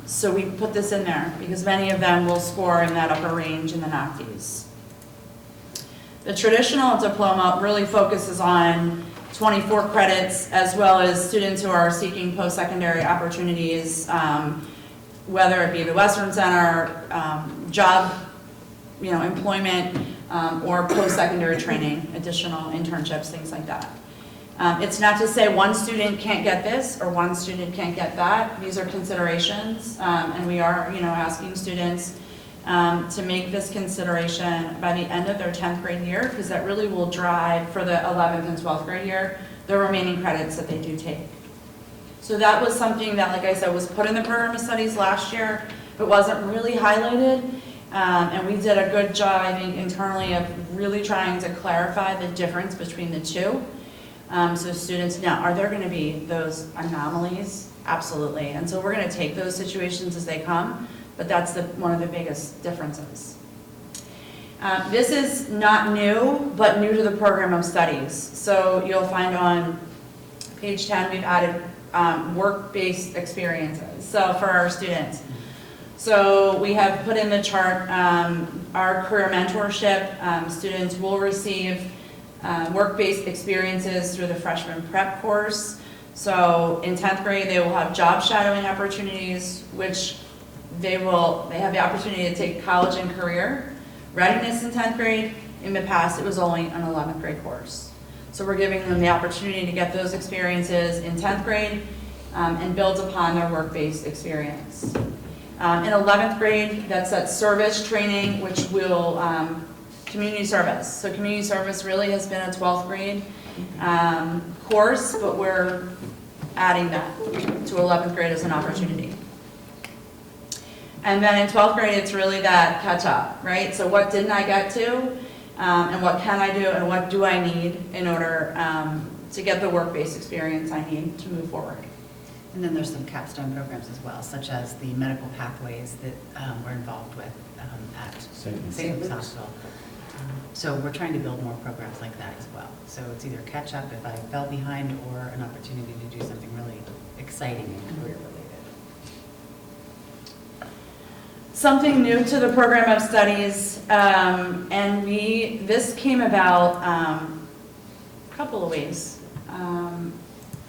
So we put this in there because many of them will score in that upper range in the NACDs. The traditional diploma really focuses on 24 credits, as well as students who are seeking post-secondary opportunities, whether it be the Western Center, job, employment, or post-secondary training, additional internships, things like that. It's not to say one student can't get this or one student can't get that. These are considerations, and we are, asking students to make this consideration by the end of their 10th grade year, because that really will drive for the 11th and 12th grade year the remaining credits that they do take. So that was something that, like I said, was put in the program of studies last year. It wasn't really highlighted, and we did a good job, I think, internally of really trying to clarify the difference between the two. So students, now, are there going to be those anomalies? Absolutely. And so we're going to take those situations as they come, but that's one of the biggest differences. This is not new, but new to the program of studies. So you'll find on page 10, we've added work-based experiences, so for our students. So we have put in the chart our career mentorship. Students will receive work-based experiences through the freshman prep course. So in 10th grade, they will have job shadowing opportunities, which they have the opportunity to take college and career readiness in 10th grade. In the past, it was only an 11th grade course. So we're giving them the opportunity to get those experiences in 10th grade and build upon their work-based experience. In 11th grade, that's that service training, which will community service. So community service really has been a 12th grade course, but we're adding that to 11th grade as an opportunity. And then in 12th grade, it's really that catch up, right? So what didn't I get to, and what can I do, and what do I need in order to get the work-based experience I need to move forward. And then there's some capstone programs as well, such as the medical pathways that we're involved with at St. Luke's Hospital. So we're trying to build more programs like that as well. So it's either catch up if I fell behind or an opportunity to do something really exciting and career related. Something new to the program of studies, and this came about a couple of ways.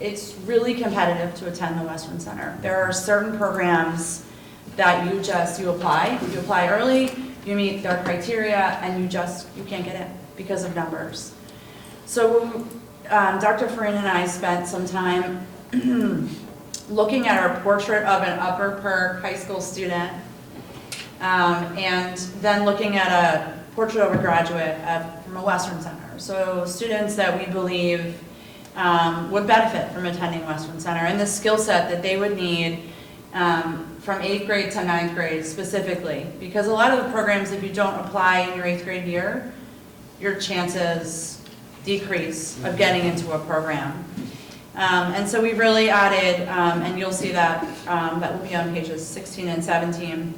It's really competitive to attend the Western Center. There are certain programs that you apply early, you meet their criteria, and you can't get in because of numbers. So Dr. Farina and I spent some time looking at our portrait of an Upper Perk high school student, and then looking at a portrait of a graduate from a Western Center. So students that we believe would benefit from attending Western Center, and the skill set that they would need from 8th grade to 9th grade specifically. Because a lot of the programs, if you don't apply in your 8th grade year, your chances decrease of getting into a program. And so we really added, and you'll see that, that will be on pages 16 and 17,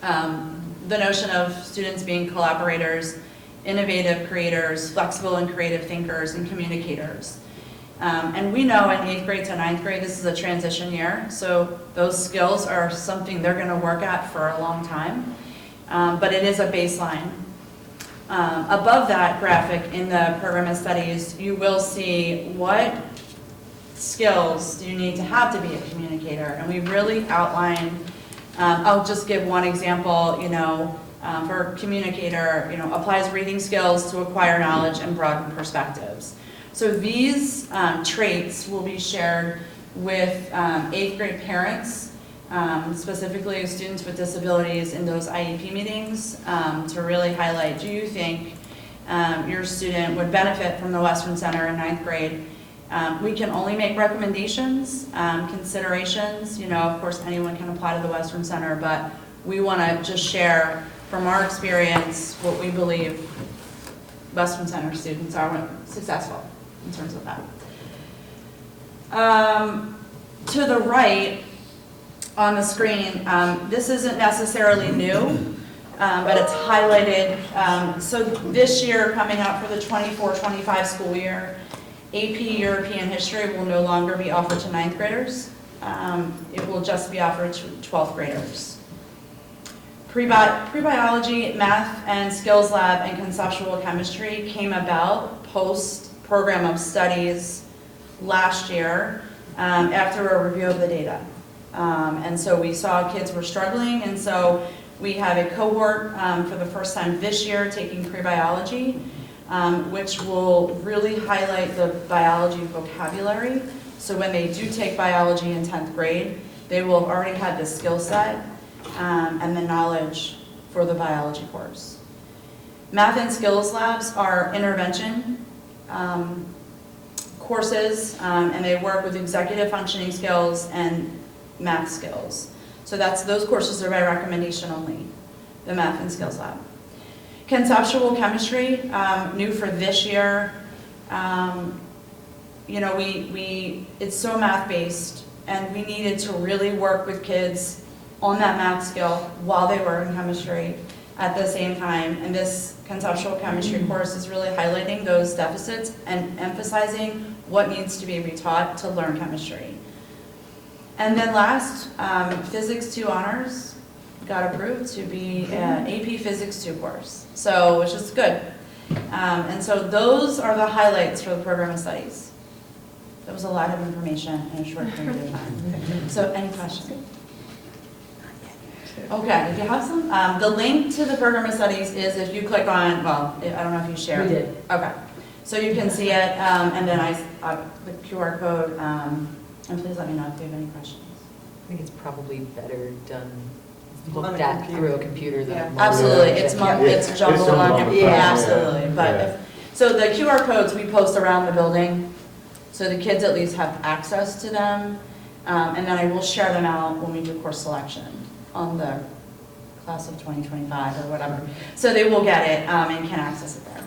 the notion of students being collaborators, innovative creators, flexible and creative thinkers, and communicators. And we know in 8th grade to 9th grade, this is a transition year, so those skills are something they're going to work at for a long time, but it is a baseline. Above that graphic in the program of studies, you will see what skills do you need to have to be a communicator, and we really outline I'll just give one example, for communicator, applies reading skills to acquire knowledge and broaden perspectives. So these traits will be shared with 8th grade parents, specifically students with disabilities in those IEP meetings, to really highlight, do you think your student would benefit from the Western Center in 9th grade? We can only make recommendations, considerations, of course anyone can apply to the Western Center, but we want to just share from our experience what we believe Western Center students are successful in terms of that. To the right on the screen, this isn't necessarily new, but it's highlighted. So this year, coming up for the 24-25 school year, AP European History will no longer be offered to 9th graders. It will just be offered to 12th graders. Pre-biology, math and skills lab, and conceptual chemistry came about post-program of studies last year after a review of the data. And so we saw kids were struggling, and so we have a cohort for the first time this year taking pre-biology, which will really highlight the biology vocabulary. So when they do take biology in 10th grade, they will have already had the skill set and the knowledge for the biology course. Math and skills labs are intervention courses, and they work with executive functioning skills and math skills. So those courses are by recommendation only, the math and skills lab. Conceptual chemistry, new for this year. It's so math-based, and we needed to really work with kids on that math skill while they were in chemistry at the same time. And this conceptual chemistry course is really highlighting those deficits and emphasizing what needs to be retaught to learn chemistry. And then last, Physics 2 Honors got approved to be an AP Physics 2 course, which is good. And so those are the highlights for the program of studies. That was a lot of information in a short period of time. So any questions? Okay, if you have some, the link to the program of studies is if you click on, well, I don't know if you shared. We did. Okay, so you can see it, and then the QR code, and please let me know if you have any questions. I think it's probably better done, looked at through a computer than. Absolutely, it's jumbled on, Yeah, absolutely, but, so the QR codes we post around the building, so the kids at least have access to them, and then I will share them out when we do course selection on the class of 2025 or whatever. So they will get it and can access it there.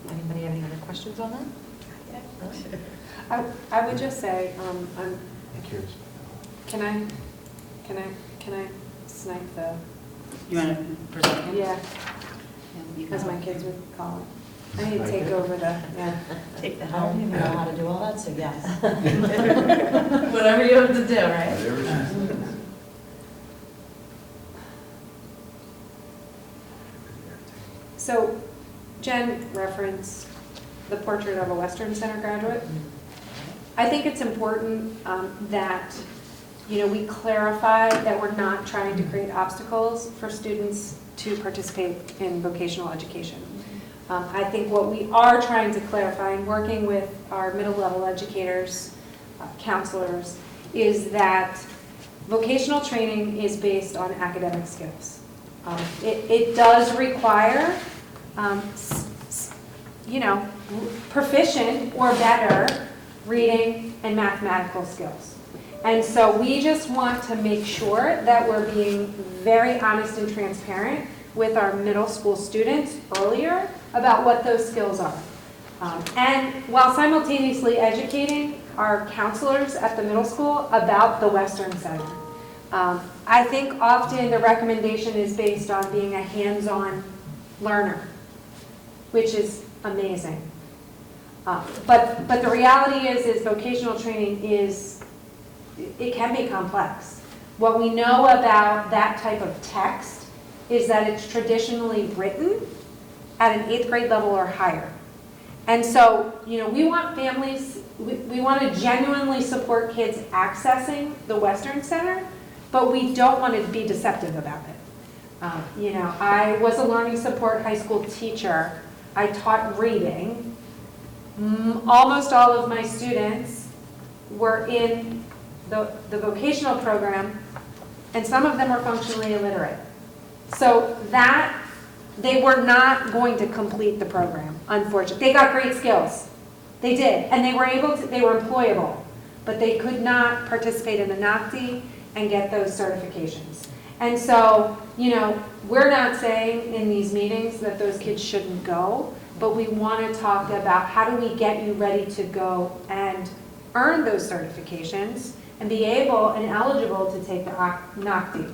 Anybody have any other questions on that? I would just say, I'm curious. can I snipe the, You want to present? yeah, as my kids would call it. I need to take over Take the helm. I don't even know how to do all that, so yes. Whatever you have to do, right? So Jen referenced the portrait of a Western Center graduate. I think it's important that we clarify that we're not trying to create obstacles for students to participate in vocational education. I think what we are trying to clarify in working with our middle level educators, counselors, is that vocational training is based on academic skills. It does require, proficient or better reading and mathematical skills. And so we just want to make sure that we're being very honest and transparent with our middle school students earlier about what those skills are. And while simultaneously educating our counselors at the middle school about the Western Center. I think often the recommendation is based on being a hands-on learner, which is amazing. But the reality is vocational training it can be complex. What we know about that type of text is that it's traditionally written at an 8th grade level or higher. And so, we want families, we want to genuinely support kids accessing the Western Center, but we don't want to be deceptive about it. I was a learning support high school teacher. I taught reading. Almost all of my students were in the vocational program, and some of them were functionally illiterate. So they were not going to complete the program, unfortunately. They got great skills. They did, and they were employable, but they could not participate in the NACTI and get those certifications. And so, we're not saying in these meetings that those kids shouldn't go, but we want to talk about how do we get you ready to go and earn those certifications and be able and eligible to take the NACTI.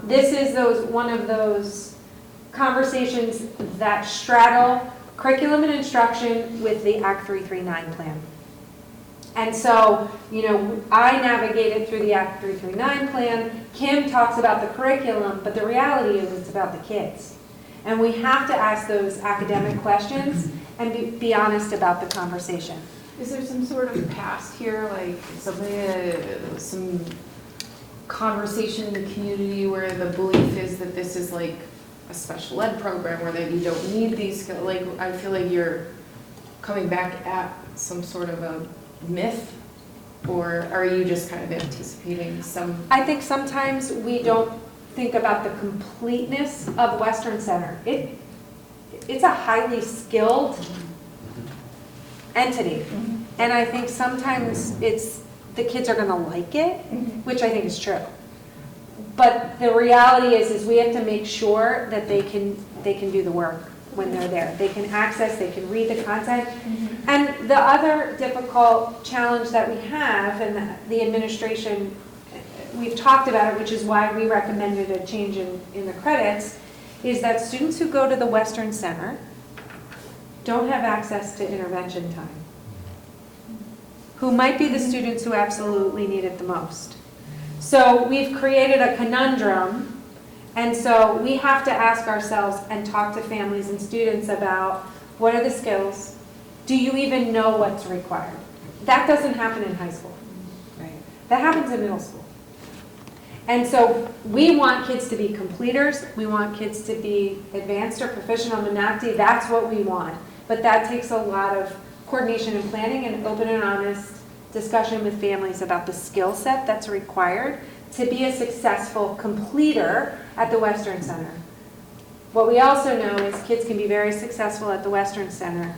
This is one of those conversations that straddle curriculum and instruction with the Act 339 plan. And so, I navigated through the Act 339 plan. Kim talks about the curriculum, but the reality is it's about the kids. And we have to ask those academic questions and be honest about the conversation. Is there some sort of past here, like some conversation in the community where the belief is that this is like a special ed program where that you don't need these skills? Like, I feel like you're coming back at some sort of a myth, or are you just kind of anticipating some? I think sometimes we don't think about the completeness of Western Center. It's a highly skilled entity, and I think sometimes the kids are going to like it, which I think is true. But the reality is we have to make sure that they can do the work when they're there. They can access, they can read the content. And the other difficult challenge that we have, and the administration, we've talked about it, which is why we recommended a change in the credits, is that students who go to the Western Center don't have access to intervention time, who might be the students who absolutely need it the most. So we've created a conundrum. And so we have to ask ourselves and talk to families and students about what are the skills? Do you even know what's required? That doesn't happen in high school. Right. That happens in middle school. And so we want kids to be completers. We want kids to be advanced or proficient on the NACTI. That's what we want. But that takes a lot of coordination and planning and open and honest discussion with families about the skill set that's required to be a successful completer at the Western Center. What we also know is kids can be very successful at the Western Center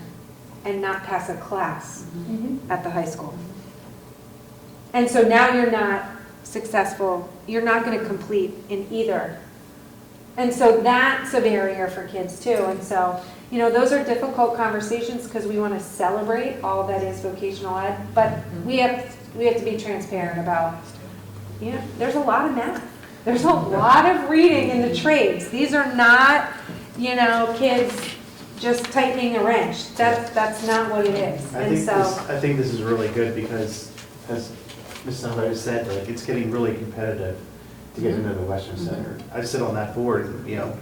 and not pass a class at the high school. And so now you're not successful, you're not going to complete in either. And so that's a barrier for kids too. And so, those are difficult conversations because we want to celebrate all that is vocational ed, but we have to be transparent about, there's a lot of math. There's a lot of reading in the trades. These are not, kids just tightening a wrench. That's not what it is. I think this is really good because, as Ms. Sandler said, it's getting really competitive to get into the Western Center. I sit on that board, and,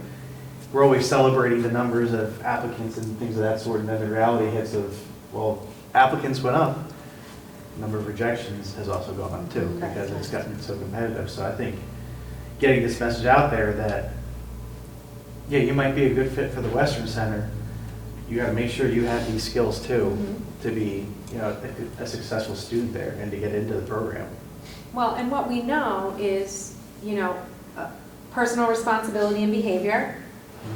we're always celebrating the numbers of applicants and things of that sort, and then the reality hits of, well, applicants went up. The number of rejections has also gone up too, because it's gotten so competitive. So I think getting this message out there that, yeah, you might be a good fit for the Western Center, you got to make sure you have these skills too to be, a successful student there and to get into the program. Well, and what we know is, personal responsibility and behavior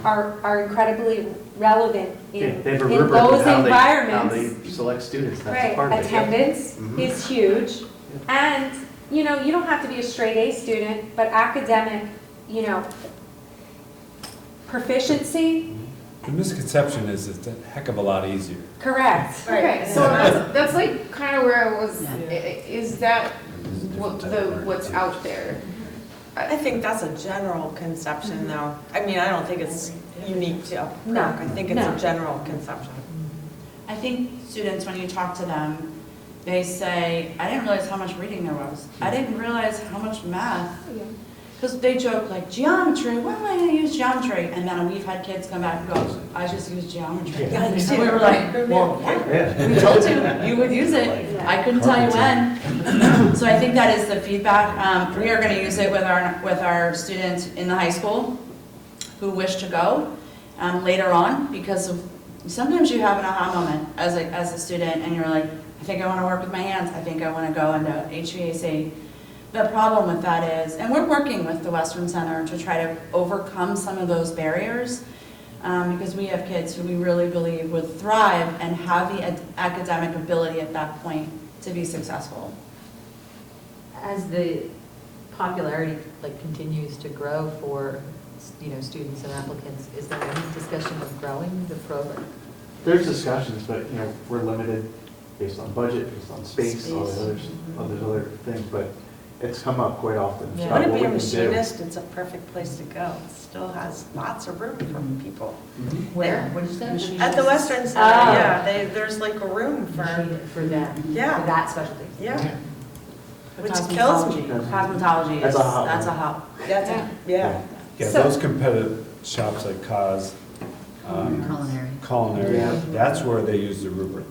are incredibly relevant in those environments. How they select students, that's right. a part of it. Attendance is huge. And, you don't have to be a straight A student, but academic, proficiency. The misconception is it's a heck of a lot easier. Correct. Okay, so that's like kind of where I was, is that what's out there? I think that's a general conception, though. I mean, I don't think it's unique to Upper Crook. I think it's a general conception. I think students, when you talk to them, they say, I didn't realize how much reading there was. I didn't realize how much math. because they joke like, geometry, when am I gonna use geometry? And then we've had kids come back and go, I just use geometry. Yeah. And we were like, well, yeah, we told you, you would use it. I couldn't tell you when. So I think that is the feedback. We are gonna use it with our students in the high school who wish to go later on, because of, sometimes you have an aha moment as a student and you're like, I think I want to work with my hands, I think I want to go into HVAC. The problem with that is, and we're working with the Western Center to try to overcome some of those barriers, because we have kids who we really believe would thrive and have the academic ability at that point to be successful. As the popularity continues to grow for, students and applicants, is there any discussion of growing the program? There's discussions, but, we're limited based on budget, based on space, all the other things, but it's come up quite often. You about want to what be a we can do. machinist, it's a perfect place to go. It still has lots of room for people. Where? What did you say? At the Western Center, Oh. yeah, there's like a room for, For that, Yeah. for that specialty. yeah, which kills me. Cosmetology That's is, a hot that's a one. hot. Yeah. Yeah, So- those competitive shops like Cos, Culinary. Culinary, Yeah. that's where they use the rubric.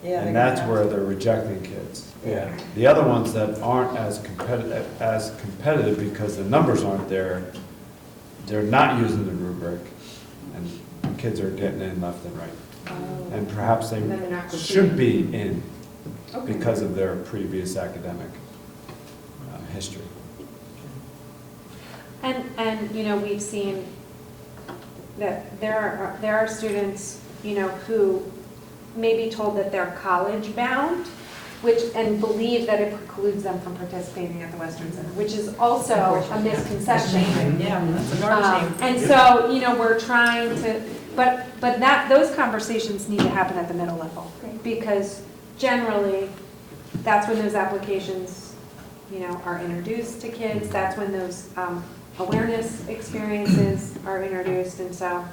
Yeah. And that's where they're rejecting kids. Yeah. The other ones that aren't as competitive because the numbers aren't there, they're not using the rubric, and kids are getting in left and right. And perhaps they And then they're not should be in Okay. because of their previous academic history. And, we've seen that there are students, who may be told that they're college bound, and believe that it precludes them from participating at the Western Center, which is also a misconception. Yeah, that's a norm change. And so, we're trying to, but those conversations need to happen at the middle level. Because generally, that's when those applications, are introduced to kids. That's when those awareness experiences are introduced. And so,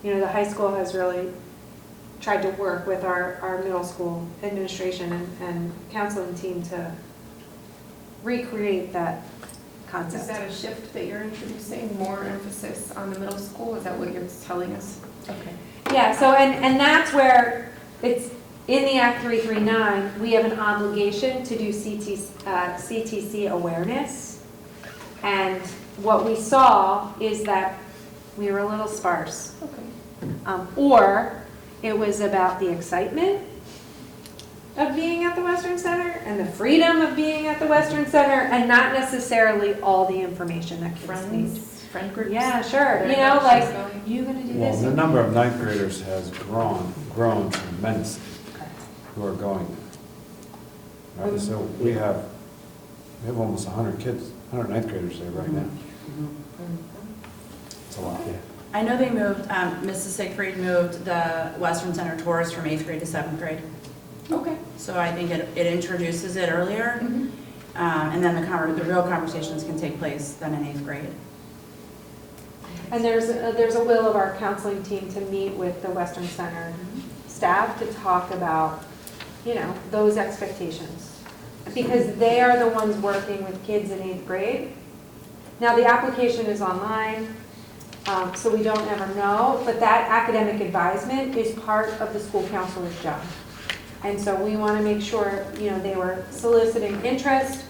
the high school has really tried to work with our middle school administration and counseling team to recreate that concept. Is that a shift that you're introducing, more emphasis on the middle school? Is that what you're telling us? Okay. Yeah, so, and that's where it's, in the Act 339, we have an obligation to do CTC awareness. And what we saw is that we were a little sparse. Okay. Or it was about the excitement of being at the Western Center and the freedom of being at the Western Center, and not necessarily all the the that kids need. Friend groups? Yeah, sure. Very much Like, is going. you gonna do Well, this? the number of ninth graders has grown tremendously who are going there. Right, so we have almost 100 kids, 100 ninth graders there right now. It's a lot. I know they moved, Mrs. Siegfried moved the Western Center tours from 8th grade to 7th grade. Okay. So I think it introduces it earlier, and then the real conversations can take place then in 8th grade. And there's a will of our counseling team to meet with the Western Center staff to talk about, those expectations. Because they are the ones working with kids in 8th grade. Now, the application is online, so we don't ever know, but that academic advisement is part of the school counselor's job. And so we want to make sure, they were soliciting interest,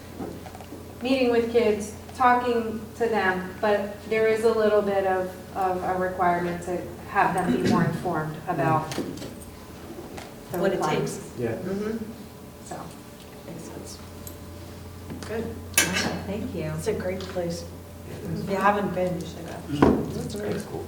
meeting with kids, talking to them, but there is a little bit of a requirement to have them be more informed about the What it requirements. takes. Yeah. So, Makes sense. Good. Thank you. It's a great place. If you haven't been, you should go. That's cool.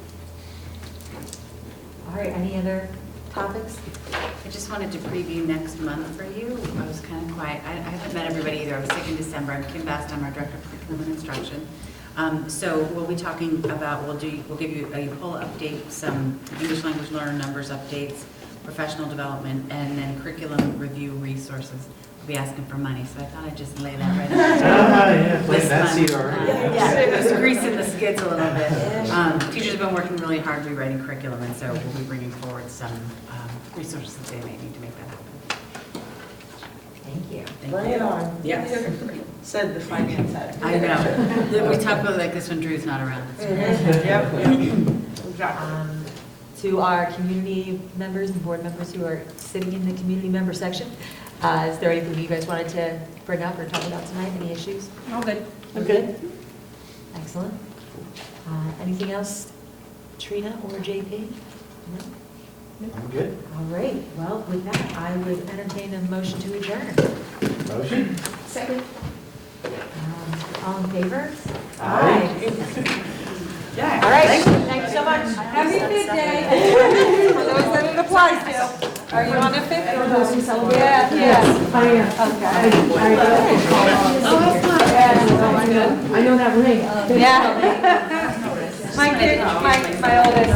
All right, any other topics? I just wanted to preview next month for you. I was kind of quiet. I haven't met everybody either. I was sick in December. I'm Kim Bast. I'm our Director of Curriculum and Instruction. So we'll be talking about, we'll give you a full update, some English language learner numbers updates, professional development, and then curriculum review resources. We'll be asking for money, so I thought I'd just lay that right Yeah, plant This that month. seed already. Yeah, it was greasing the skids a little bit. Teachers have been working really hard rewriting curriculum, and so we'll be bringing forward some resources that they may need to make that happen. Thank you. Bring it on. Yes. Said the finance head. I know. We talk about like this when Drew's not around. Yep. To our community members and board members who are sitting in the community member section, is there anything you guys wanted to bring up or talk about tonight? Any issues? All good. I'm good. Excellent. Anything else, Trina or JP? No? I'm good. All right, well, with that, I would entertain a motion to adjourn. Motion? Second. All in favor? Aye. Yeah. All right, thank you so much. Have a good day. For those that it applies to. Are you on a fifth? For those who celebrate? Yeah, yes. I am. Okay. I know that ring. Yeah. My oldest